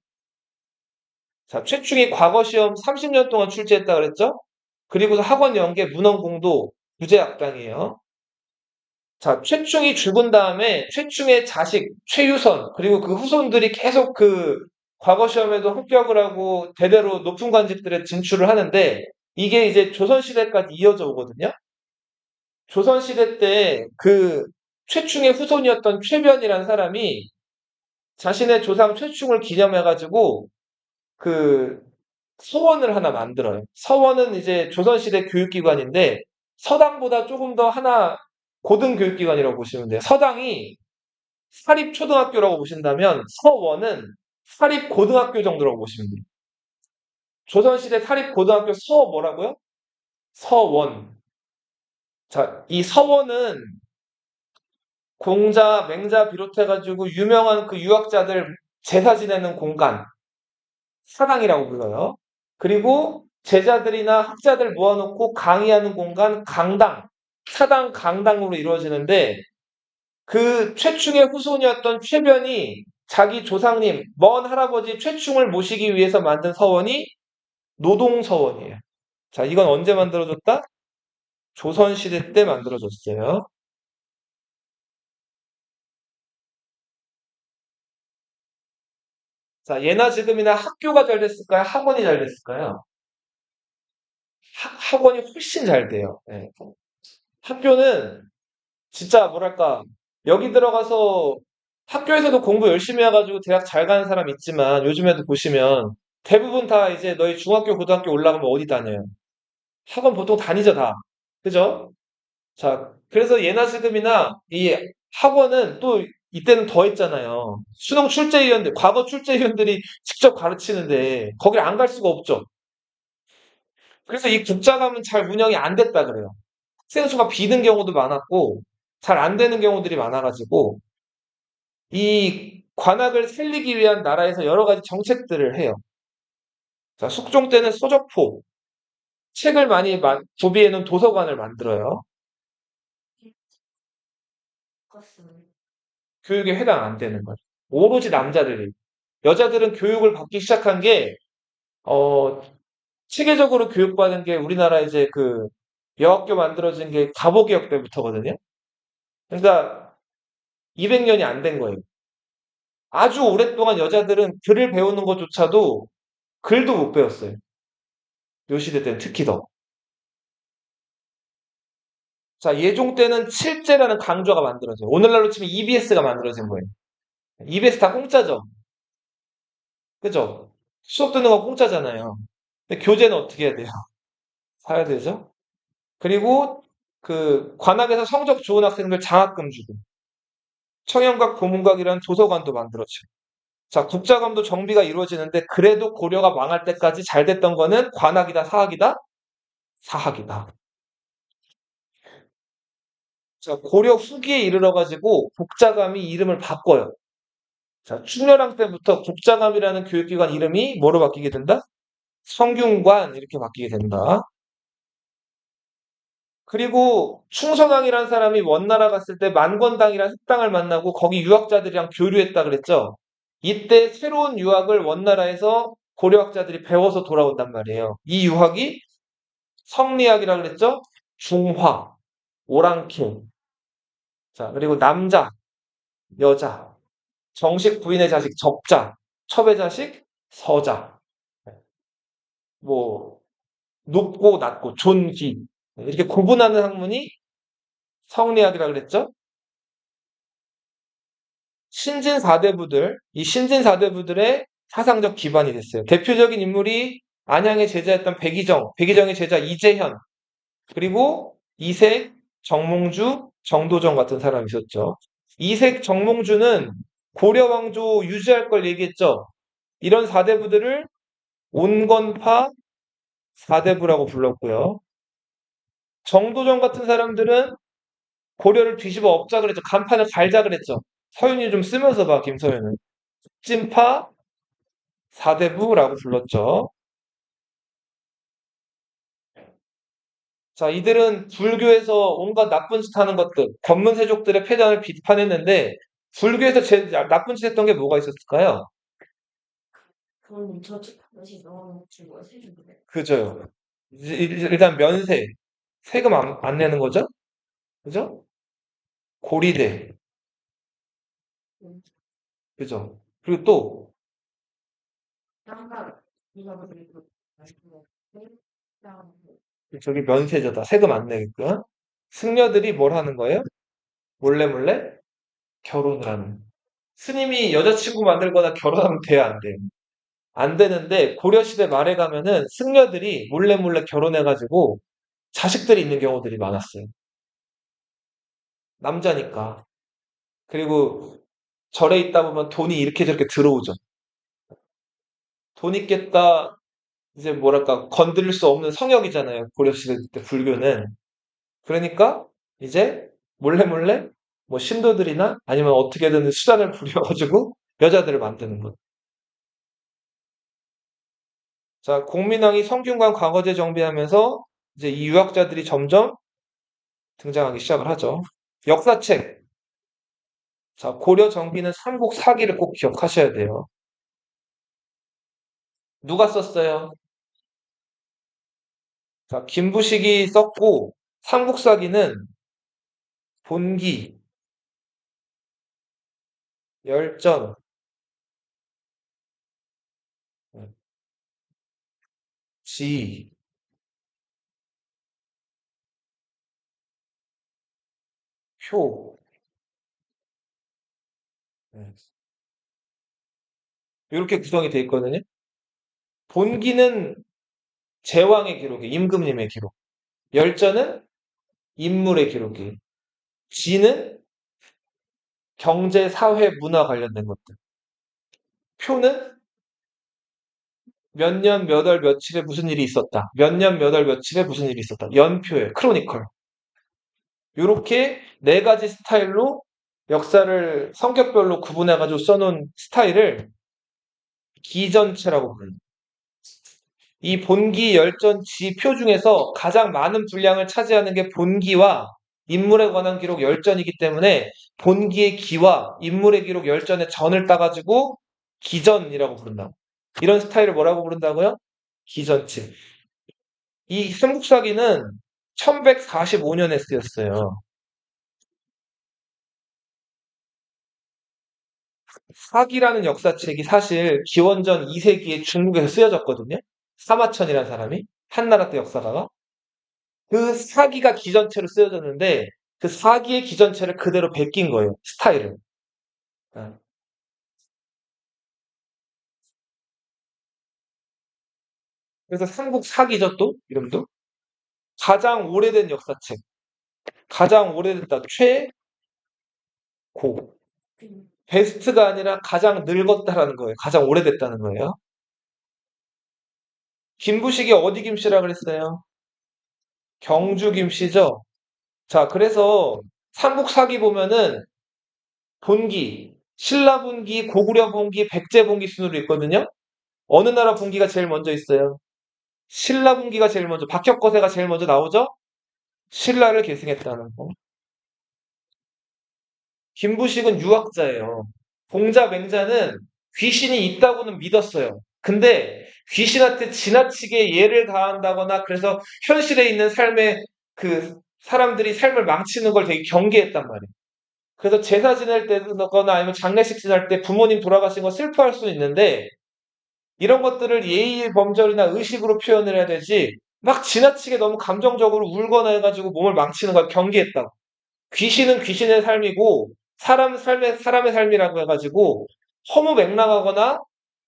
자, 최충이 과거 시험 30년 동안 출제했다 그랬죠? 그리고서 학원 연계 문헌공도 구제학당이에요. 자, 최충이 죽은 다음에 최충의 자식 최유선 그리고 그 후손들이 계속 그 과거 시험에도 합격을 하고 대대로 높은 관직들에 진출을 하는데 이게 이제 조선시대까지 이어져 오거든요. 조선시대 때 그 최충의 후손이었던 최변이라는 사람이 자신의 조상 최충을 기념해가지고 그 서원을 하나 만들어요. 서원은 이제 조선시대 교육기관인데 서당보다 조금 더 하나 고등교육기관이라고 보시면 돼요. 서당이 사립초등학교라고 보신다면 서원은 사립고등학교 정도라고 보시면 돼요. 조선시대 사립고등학교 서 뭐라고요? 서원. 자, 이 서원은 공자, 맹자 비롯해가지고 유명한 그 유학자들 제사 지내는 공간, 사당이라고 불러요. 그리고 제자들이나 학자들 모아놓고 강의하는 공간, 강당, 사당, 강당으로 이루어지는데 그 최충의 후손이었던 최변이 자기 조상님, 먼 할아버지 최충을 모시기 위해서 만든 서원이 노동서원이에요. 자, 이건 언제 만들어졌다? 조선시대 때 만들어졌어요. 자, 예나 지금이나 학교가 잘 됐을까요? 학원이 잘 됐을까요? 학원이 훨씬 잘 돼요. 예. 학교는 진짜 뭐랄까 여기 들어가서 학교에서도 공부 열심히 해가지고 대학 잘 가는 사람 있지만 요즘에도 보시면 대부분 다 이제 너희 중학교, 고등학교 올라가면 어디 다녀요? 학원 보통 다니죠, 다. 그죠? 자, 그래서 예나 지금이나 이 학원은 또 이때는 더 했잖아요. 수능 출제위원들, 과거 출제위원들이 직접 가르치는데 거길 안 갈 수가 없죠. 그래서 이 국자감은 잘 운영이 안 됐다 그래요. 학생 수가 비는 경우도 많았고 잘 안 되는 경우들이 많아가지고 이 관학을 살리기 위한 나라에서 여러 가지 정책들을 해요. 자, 숙종 때는 서적포, 책을 많이 구비해 놓은 도서관을 만들어요. 컸어요. 교육에 해당 안 되는 거예요. 오로지 남자들이. 여자들은 교육을 받기 시작한 게, 어, 체계적으로 교육받은 게 우리나라 이제 그 여학교 만들어진 게 갑오개혁 때부터거든요. 그러니까 200년이 안 된 거예요. 아주 오랫동안 여자들은 글을 배우는 것조차도 글도 못 배웠어요. 요 시대 때는 특히 더. 자, 예종 때는 칠제라는 강좌가 만들어져요. 오늘날로 치면 EBS가 만들어진 거예요. EBS 다 공짜죠? 그죠? 수업 듣는 거 공짜잖아요. 근데 교재는 어떻게 해야 돼요? 사야 되죠? 그리고 그 관악에서 성적 좋은 학생들 장학금 주고 청년각 고문각이라는 도서관도 만들어져요. 자, 국자감도 정비가 이루어지는데 그래도 고려가 망할 때까지 잘 됐던 거는 관악이다, 사학이다? 사학이다. 자, 고려 후기에 이르러가지고 국자감이 이름을 바꿔요. 자, 충렬왕 때부터 국자감이라는 교육기관 이름이 뭐로 바뀌게 된다? 성균관 이렇게 바뀌게 된다. 그리고 충선왕이라는 사람이 원나라 갔을 때 만권당이라는 흑당을 만나고 거기 유학자들이랑 교류했다 그랬죠. 이때 새로운 유학을 원나라에서 고려학자들이 배워서 돌아온단 말이에요. 이 유학이 성리학이라 그랬죠. 중화, 오랑캐. 자, 그리고 남자, 여자, 정식 부인의 자식 적자, 첩의 자식 서자. 뭐 높고 낮고 존귀 이렇게 구분하는 학문이 성리학이라 그랬죠. 신진 사대부들, 이 신진 사대부들의 사상적 기반이 됐어요. 대표적인 인물이 안양의 제자였던 백이정, 백이정의 제자 이재현, 그리고 이색, 정몽주, 정도정 같은 사람이 있었죠. 이색, 정몽주는 고려 왕조 유지할 걸 얘기했죠. 이런 사대부들을 온건파 사대부라고 불렀고요. 정도정 같은 사람들은 고려를 뒤집어 엎자 그랬죠. 간판을 갈자 그랬죠. 서윤이 좀 쓰면서 봐, 김서윤은. 찐파 사대부라고 불렀죠. 자, 이들은 불교에서 온갖 나쁜 짓 하는 것들, 권문세족들의 폐단을 비판했는데, 불교에서 제일 나쁜 짓 했던 게 뭐가 있었을까요? 그럼 저쪽 다시 넣어주고 해주는데. 그죠. 일단 면세, 세금 안 내는 거죠? 그죠? 고리대, 그죠? 그리고 또, 땅값 이거 그리고 마시고 땅 저기 면세자다. 세금 안 내게끔. 승려들이 뭘 하는 거예요? 몰래 몰래 결혼을 하는. 스님이 여자친구 만들거나 결혼하면 돼야 안 돼요? 안 되는데 고려시대 말에 가면은 승려들이 몰래 몰래 결혼해가지고 자식들이 있는 경우들이 많았어요. 남자니까. 그리고 절에 있다 보면 돈이 이렇게 저렇게 들어오죠. 돈 있겠다, 이제 뭐랄까, 건드릴 수 없는 성역이잖아요. 고려시대 때 불교는. 그러니까 이제 몰래 몰래 뭐 신도들이나 아니면 어떻게든 수단을 부려가지고 여자들을 만드는 것. 자, 공민왕이 성균관 과거제 정비하면서 이제 이 유학자들이 점점 등장하기 시작을 하죠. 역사책. 자, 고려 정비는 삼국 사기를 꼭 기억하셔야 돼요. 누가 썼어요? 자, 김부식이 썼고 삼국 사기는 본기, 열전, 지, 효 이렇게 구성이 되어 있거든요. 본기는 제왕의 기록이 임금님의 기록. 열전은 인물의 기록이. 지는 경제, 사회, 문화 관련된 것들. 표는 몇 년, 몇 월, 며칠에 무슨 일이 있었다. 몇 년, 몇 월, 며칠에 무슨 일이 있었다. 연표에, 크로니컬. 이렇게 네 가지 스타일로 역사를 성격별로 구분해가지고 써놓은 스타일을 기전체라고 부릅니다. 이 본기, 열전, 지표 중에서 가장 많은 분량을 차지하는 게 본기와 인물에 관한 기록 열전이기 때문에 본기의 기와 인물의 기록 열전의 전을 따가지고 기전이라고 부른다. 이런 스타일을 뭐라고 부른다고요? 기전체. 이 삼국사기는 1145년에 쓰였어요. 사기라는 역사책이 사실 기원전 2세기에 중국에서 쓰여졌거든요. 사마천이라는 사람이 한나라 때 역사가가 그 사기가 기전체로 쓰여졌는데 그 사기의 기전체를 그대로 베낀 거예요. 스타일을. 아, 그래서 삼국 사기죠 또 이름도 가장 오래된 역사책. 가장 오래됐다. 최고. 베스트가 아니라 가장 늙었다라는 거예요. 가장 오래됐다는 거예요. 김부식이 어디 김씨라 그랬어요? 경주 김씨죠. 자, 그래서 삼국사기 보면은 본기, 신라분기, 고구려분기, 백제분기 순으로 있거든요. 어느 나라 분기가 제일 먼저 있어요? 신라분기가 제일 먼저, 박혁거세가 제일 먼저 나오죠? 신라를 계승했다는 거. 김부식은 유학자예요. 공자 맹자는 귀신이 있다고는 믿었어요. 근데 귀신한테 지나치게 예를 가한다거나 그래서 현실에 있는 삶에 그 사람들이 삶을 망치는 걸 되게 경계했단 말이에요. 그래서 제사 지낼 때거나 아니면 장례식 지낼 때 부모님 돌아가신 거 슬퍼할 수 있는데 이런 것들을 예의 범절이나 의식으로 표현을 해야 되지 막 지나치게 너무 감정적으로 울거나 해가지고 몸을 망치는 걸 경계했다고. 귀신은 귀신의 삶이고 사람의 삶이라고 해가지고 허무맹랑하거나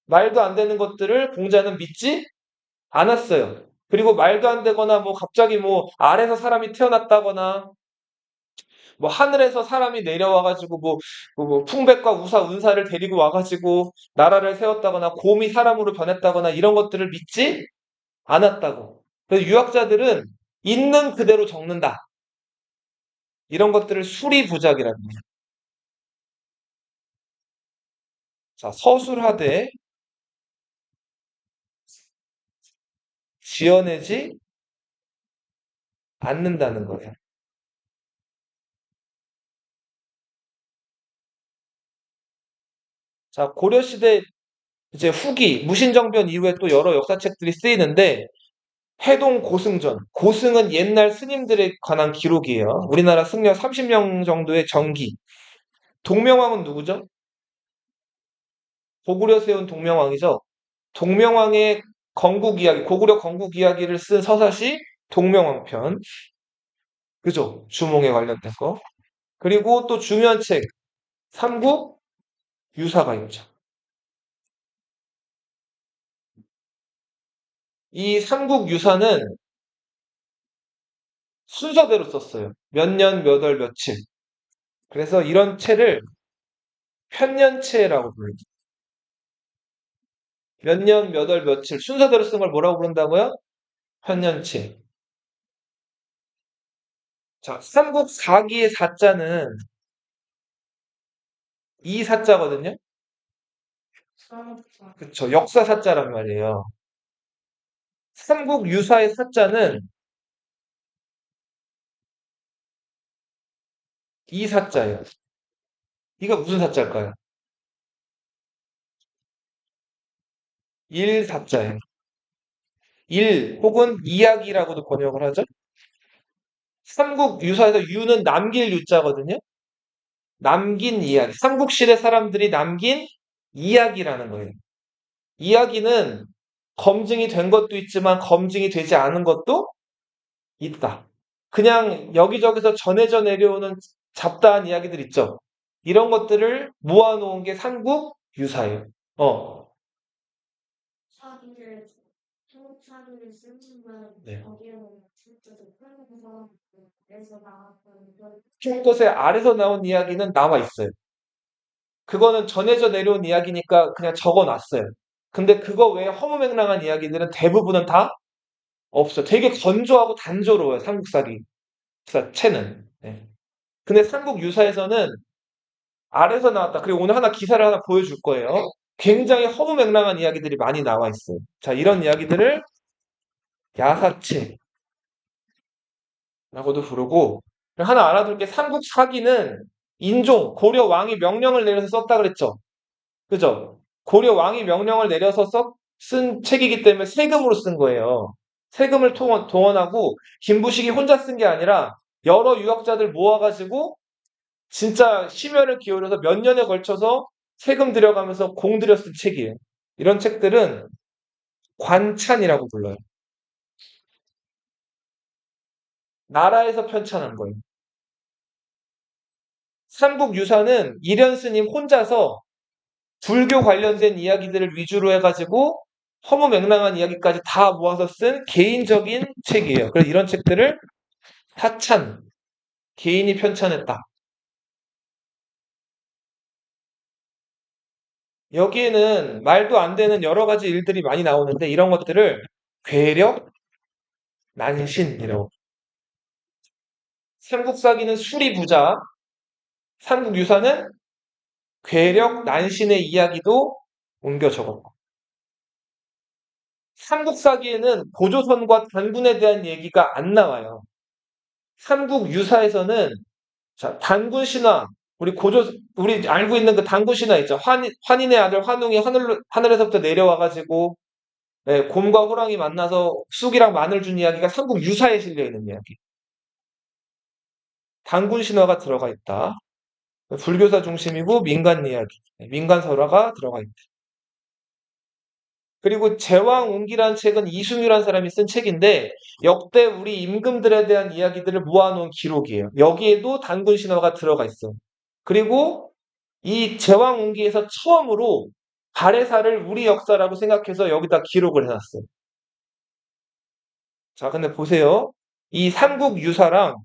말도 안 되는 것들을 공자는 믿지 않았어요. 그리고 말도 안 되거나 뭐 갑자기 뭐 아래서 사람이 태어났다거나 뭐 하늘에서 사람이 내려와가지고 뭐 풍백과 우사 운사를 데리고 와가지고 나라를 세웠다거나 곰이 사람으로 변했다거나 이런 것들을 믿지 않았다고. 그래서 유학자들은 있는 그대로 적는다. 이런 것들을 수리부작이라고 해요. 자, 서술하되 지어내지 않는다는 거예요. 자, 고려시대 이제 후기, 무신정변 이후에 또 여러 역사책들이 쓰이는데 해동 고승전. 고승은 옛날 스님들에 관한 기록이에요. 우리나라 승려 30명 정도의 정기. 동명왕은 누구죠? 고구려 세운 동명왕이죠. 동명왕의 건국 이야기, 고구려 건국 이야기를 쓴 서사시 동명왕편. 그죠? 주몽에 관련된 거. 그리고 또 중요한 책, 삼국 유사가 있죠. 이 삼국 유사는 순서대로 썼어요. 몇 년, 몇 월, 며칠. 그래서 이런 채를 편년체라고 불러요. 몇 년, 몇 월, 며칠 순서대로 쓴 걸 뭐라고 부른다고요? 편년체. 자, 삼국 사기의 사자는 이 사자거든요. 사업자, 그쵸. 역사 사자란 말이에요. 삼국 유사의 사자는 이 사자예요. 이가 무슨 사자일까요? 일 사자예요. 일 혹은 이야기라고도 번역을 하죠. 삼국 유사에서 유는 남길 유자거든요. 남긴 이야기. 삼국시대 사람들이 남긴 이야기라는 거예요. 이야기는 검증이 된 것도 있지만 검증이 되지 않은 것도 있다. 그냥 여기저기서 전해져 내려오는 잡다한 이야기들 있죠. 이런 것들을 모아놓은 게 삼국 유사예요. 사기를, 한국 사기를 쓰는 건 네. 거기에는 진짜 높은 그래서 나왔던 그런 큰 것에 아래서 나온 이야기는 나와 있어요. 그거는 전해져 내려온 이야기니까 그냥 적어 놨어요. 근데 그거 외에 허무맹랑한 이야기들은 대부분은 다 없어요. 되게 건조하고 단조로워요. 삼국사기 채는. 네. 근데 삼국 유사에서는 아래서 나왔다. 그리고 오늘 하나 기사를 하나 보여줄 거예요. 굉장히 허무맹랑한 이야기들이 많이 나와 있어요. 자, 이런 이야기들을 야사체라고도 부르고 하나 알아둘 게 삼국 사기는 인종 고려 왕이 명령을 내려서 썼다 그랬죠. 그죠? 고려 왕이 명령을 내려서 쓴 책이기 때문에 세금으로 쓴 거예요. 세금을 동원하고 김부식이 혼자 쓴 게 아니라 여러 유학자들 모아가지고 진짜 심혈을 기울여서 몇 년에 걸쳐서 세금 들여가면서 공들여 쓴 책이에요. 이런 책들은 관찬이라고 불러요. 나라에서 편찬한 거예요. 삼국유사는 이련 스님 혼자서 불교 관련된 이야기들을 위주로 해가지고 허무맹랑한 이야기까지 다 모아서 쓴 개인적인 책이에요. 그래서 이런 책들을 사찬, 개인이 편찬했다. 여기에는 말도 안 되는 여러 가지 일들이 많이 나오는데 이런 것들을 괴력, 난신이라고. 삼국사기는 수리부자, 삼국유사는 괴력, 난신의 이야기도 옮겨 적었고. 삼국사기에는 고조선과 단군에 대한 얘기가 안 나와요. 삼국유사에서는 자, 단군 신화, 우리 알고 있는 그 단군 신화 있죠. 환인의 아들 환웅이 하늘에서부터 내려와가지고 곰과 호랑이 만나서 쑥이랑 마늘 준 이야기가 삼국유사에 실려 있는 이야기. 단군 신화가 들어가 있다. 불교사 중심이고 민간 이야기, 민간 설화가 들어가 있다. 그리고 제왕운기라는 책은 이순유라는 사람이 쓴 책인데 역대 우리 임금들에 대한 이야기들을 모아놓은 기록이에요. 여기에도 단군 신화가 들어가 있어. 그리고 이 제왕운기에서 처음으로 발해사를 우리 역사라고 생각해서 여기다 기록을 해놨어요. 자, 근데 보세요. 이 삼국유사랑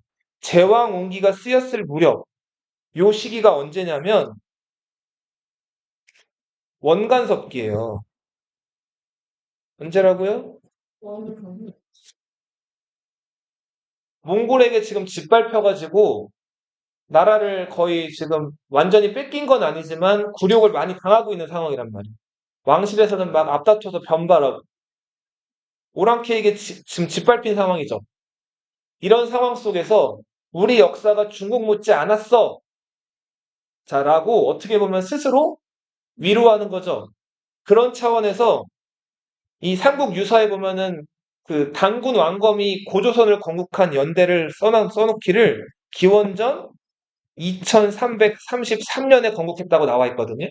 제왕운기가 쓰였을 무렵, 요 시기가 언제냐면 원간섭기예요. 언제라고요? 원, 몽골에게 지금 짓밟혀가지고 나라를 거의 지금 완전히 뺏긴 건 아니지만 굴욕을 많이 당하고 있는 상황이란 말이에요. 왕실에서는 막 앞다퉈서 변발하고 오랑캐에게 지금 짓밟힌 상황이죠. 이런 상황 속에서 우리 역사가 중국 못지 않았어. 자라고 어떻게 보면 스스로 위로하는 거죠. 그런 차원에서 이 삼국 유사에 보면은 그 단군 왕검이 고조선을 건국한 연대를 써놓기를 기원전 2333년에 건국했다고 나와 있거든요.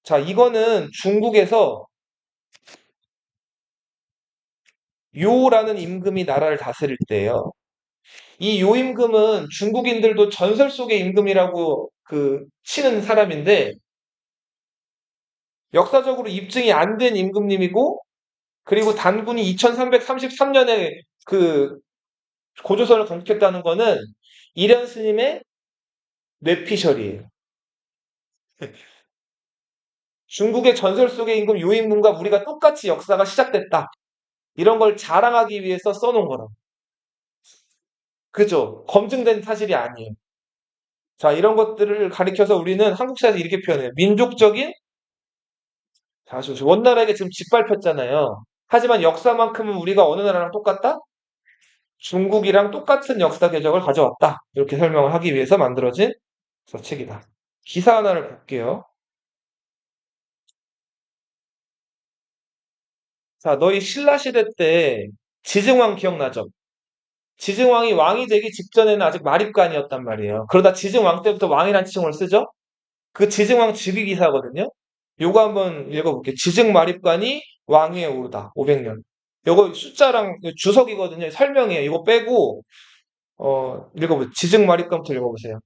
자, 이거는 중국에서 요라는 임금이 나라를 다스릴 때예요. 이 요임금은 중국인들도 전설 속의 임금이라고 치는 사람인데 역사적으로 입증이 안 된 임금님이고 그리고 단군이 2333년에 그 고조선을 건국했다는 거는 이련 스님의 뇌피셜이에요. 중국의 전설 속의 임금 요임금과 우리가 똑같이 역사가 시작됐다. 이런 걸 자랑하기 위해서 써놓은 거라고. 그죠? 검증된 사실이 아니에요. 자, 이런 것들을 가리켜서 우리는 한국사에서 이렇게 표현해요. 민족적인 자주. 원나라에게 지금 짓밟혔잖아요. 하지만 역사만큼은 우리가 어느 나라랑 똑같다? 중국이랑 똑같은 역사 궤적을 가져왔다. 이렇게 설명을 하기 위해서 만들어진 책이다. 기사 하나를 볼게요. 자, 너희 신라 시대 때 지증왕 기억나죠? 지증왕이 왕이 되기 직전에는 아직 마립간이었단 말이에요. 그러다 지증왕 때부터 왕이란 칭을 쓰죠? 그 지증왕 즉위 기사거든요. 요거 한번 읽어볼게요. 지증마립간이 왕위에 오르다. 500년. 요거 숫자랑 주석이거든요. 설명이에요. 이거 빼고 읽어보세요. 지증마립간부터 읽어보세요.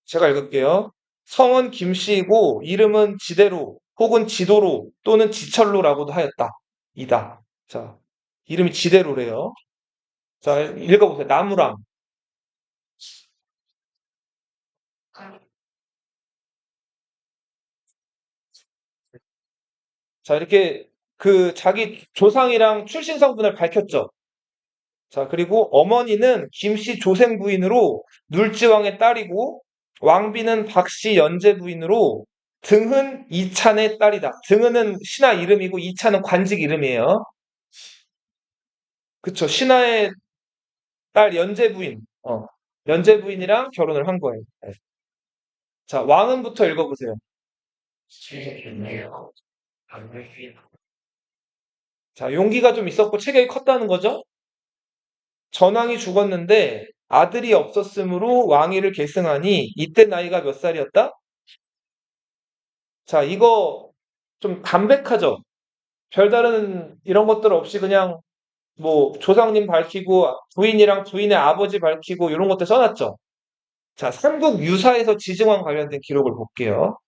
제가 읽을게요. 성은 김씨이고 이름은 지대로 혹은 지도로 또는 지철로라고도 하였다. 이다. 자, 이름이 지대로래요. 자, 읽어보세요. 나무랑. 자, 이렇게 자기 조상이랑 출신 성분을 밝혔죠. 자, 그리고 어머니는 김씨 조생 부인으로 눌지왕의 딸이고 왕비는 박씨 연제 부인으로 등흔 이찬의 딸이다. 등흔은 신하 이름이고 이찬은 관직 이름이에요. 그쵸. 신하의 딸 연제 부인. 연제 부인이랑 결혼을 한 거예요. 네. 자, 왕은부터 읽어보세요. 자, 용기가 좀 있었고 체격이 컸다는 거죠. 전왕이 죽었는데 아들이 없었으므로 왕위를 계승하니 이때 나이가 몇 살이었다? 자, 이거 좀 담백하죠? 별다른 이런 것들 없이 그냥 뭐 조상님 밝히고 부인이랑 부인의 아버지 밝히고 이런 것들 써놨죠. 자, 삼국 유사에서 지증왕 관련된 기록을 볼게요.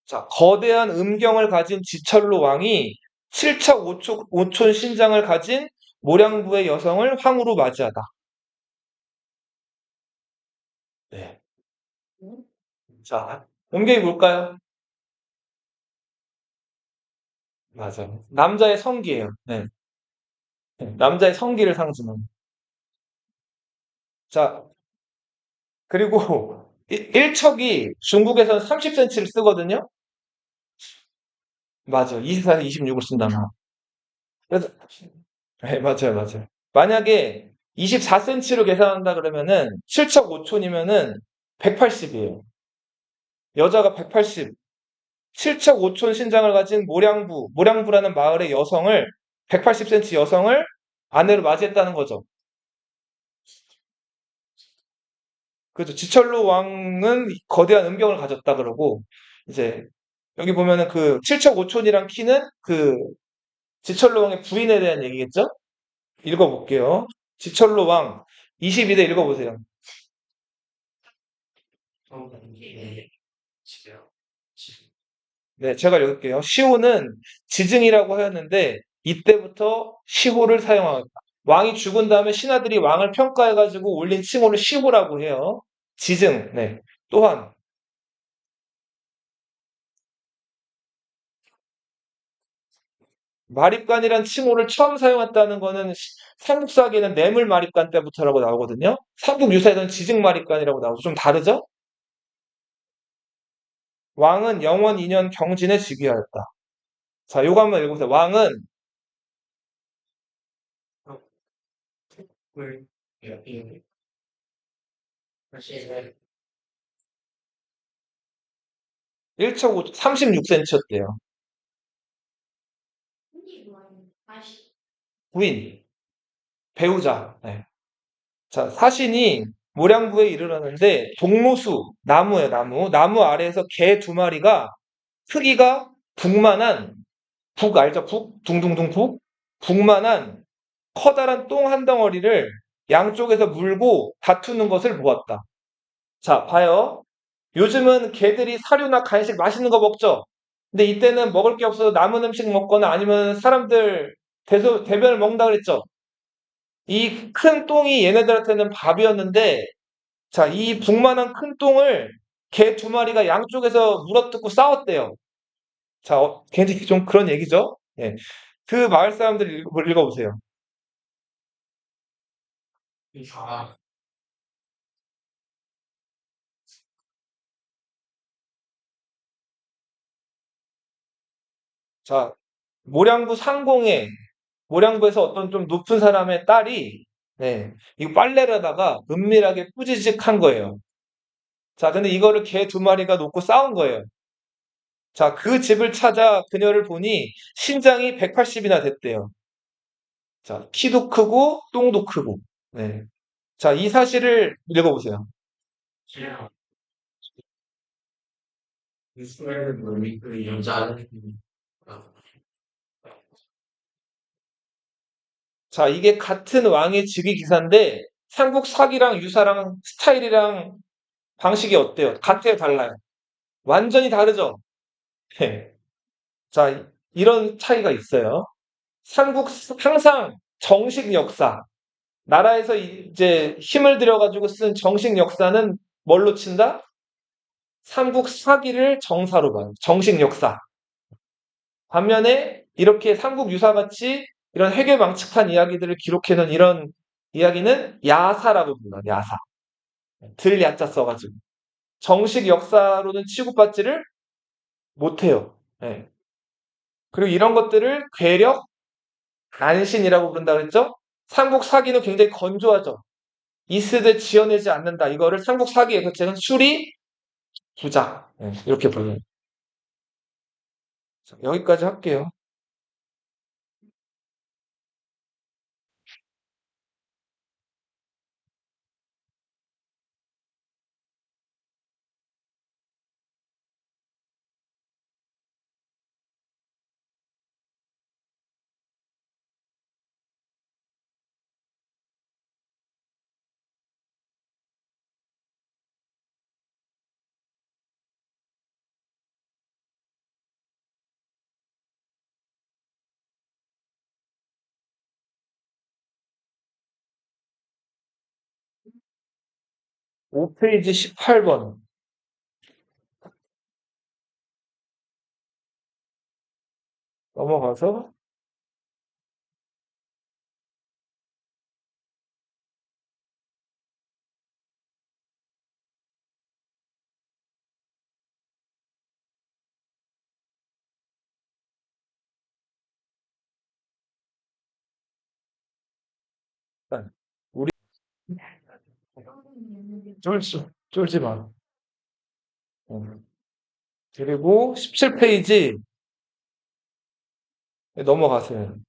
자, 거대한 음경을 가진 지철로 왕이 칠척 오촌 신장을 가진 모량부의 여성을 황후로 맞이하다. 네. 자, 음경이 뭘까요? 맞아요. 남자의 성기예요. 네. 남자의 성기를 상징하는. 자, 그리고 1척이 중국에서는 30cm를 쓰거든요. 맞아요. 24에서 26을 쓴다나. 그래서 네, 맞아요, 맞아요. 만약에 24cm로 계산한다 그러면은 7척 5촌이면은 180이에요. 여자가 180, 7척 5촌 신장을 가진 모량부라는 마을의 여성을 180cm 여성을 아내로 맞이했다는 거죠. 그죠. 지철로 왕은 거대한 음경을 가졌다 그러고 이제 여기 보면은 그 7척 5촌이란 키는 그 지철로 왕의 부인에 대한 얘기겠죠? 읽어볼게요. 지철로 왕 22대 읽어보세요. 네, 제가 읽을게요. 시호는 지증이라고 하였는데 이때부터 시호를 사용하였다. 왕이 죽은 다음에 신하들이 왕을 평가해가지고 올린 칭호를 시호라고 해요. 지증. 네. 또한 마립간이란 칭호를 처음 사용했다는 거는 삼국사기에는 뇌물 마립간 때부터라고 나오거든요. 삼국 유사에는 지증 마립간이라고 나오죠. 좀 다르죠? 왕은 영원 2년 경진에 즉위하였다. 자, 요거 한번 읽어보세요. 왕은 1척 36cm였대요. 흔히 뭐하는 다시 부인, 배우자. 네. 자, 사신이 모량부에 이르렀는데 동로수, 나무예요, 나무. 나무 아래에서 개 두 마리가 크기가 북만한 북 알죠? 북? 둥둥둥 북? 북만한 커다란 똥 한 덩어리를 양쪽에서 물고 다투는 것을 보았다. 자, 봐요. 요즘은 개들이 사료나 간식 맛있는 거 먹죠? 근데 이때는 먹을 게 없어서 남은 음식 먹거나 아니면 사람들 대변을 먹는다 그랬죠? 이 큰 똥이 얘네들한테는 밥이었는데, 자, 이 북만한 큰 똥을 개 두 마리가 양쪽에서 물어뜯고 싸웠대요. 자, 굉장히 좀 그런 얘기죠? 예. 그 마을 사람들 읽어보세요. 자, 모량부 상공에, 모량부에서 어떤 좀 높은 사람의 딸이, 네, 이거 빨래를 하다가 은밀하게 꾸지직한 거예요. 자, 근데 이거를 개 두 마리가 놓고 싸운 거예요. 자, 그 집을 찾아 그녀를 보니 신장이 180이나 됐대요. 자, 키도 크고 똥도 크고. 네. 자, 이 사실을 읽어보세요. 자, 이게 같은 왕의 즉위 기사인데 삼국 사기랑 유사랑 스타일이랑 방식이 어때요? 같아요, 달라요? 완전히 다르죠? 네. 자, 이런 차이가 있어요. 항상 정식 역사, 나라에서 이제 힘을 들여가지고 쓴 정식 역사는 뭘로 친다? 삼국 사기를 정사로 봐요. 정식 역사. 반면에 이렇게 삼국 유사같이 이런 해괴망측한 이야기들을 기록해놓은 이런 이야기는 야사라고 불러요. 야사. 들 야자 써가지고. 정식 역사로는 취급받지를 못해요. 예. 그리고 이런 것들을 괴력, 난신이라고 부른다 그랬죠? 삼국 사기는 굉장히 건조하죠. 이스드 지어내지 않는다. 이거를 삼국 사기의 거책은 수리, 부작. 예, 이렇게 불러요. 자, 여기까지 할게요. 5페이지 18번. 넘어가서 1. 우리 쫄지 마. 어. 그리고 17페이지 넘어가세요.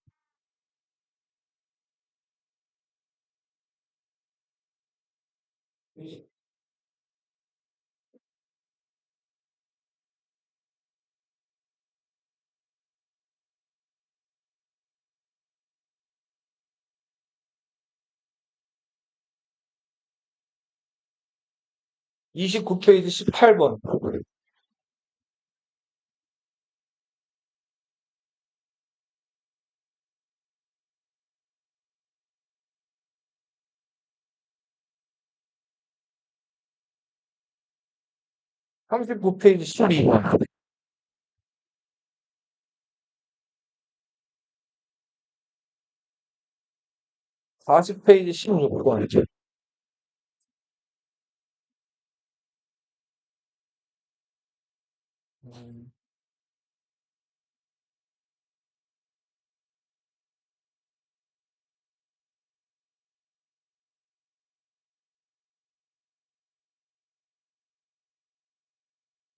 29페이지 18번. 39페이지 12번. 40페이지 16번.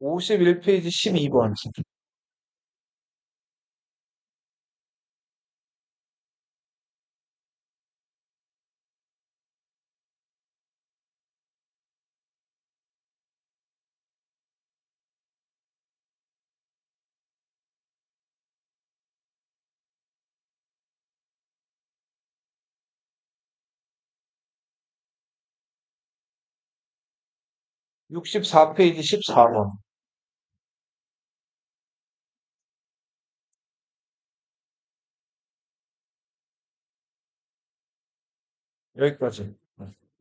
51페이지 12번. 육 64페이지 14번. 여기까지.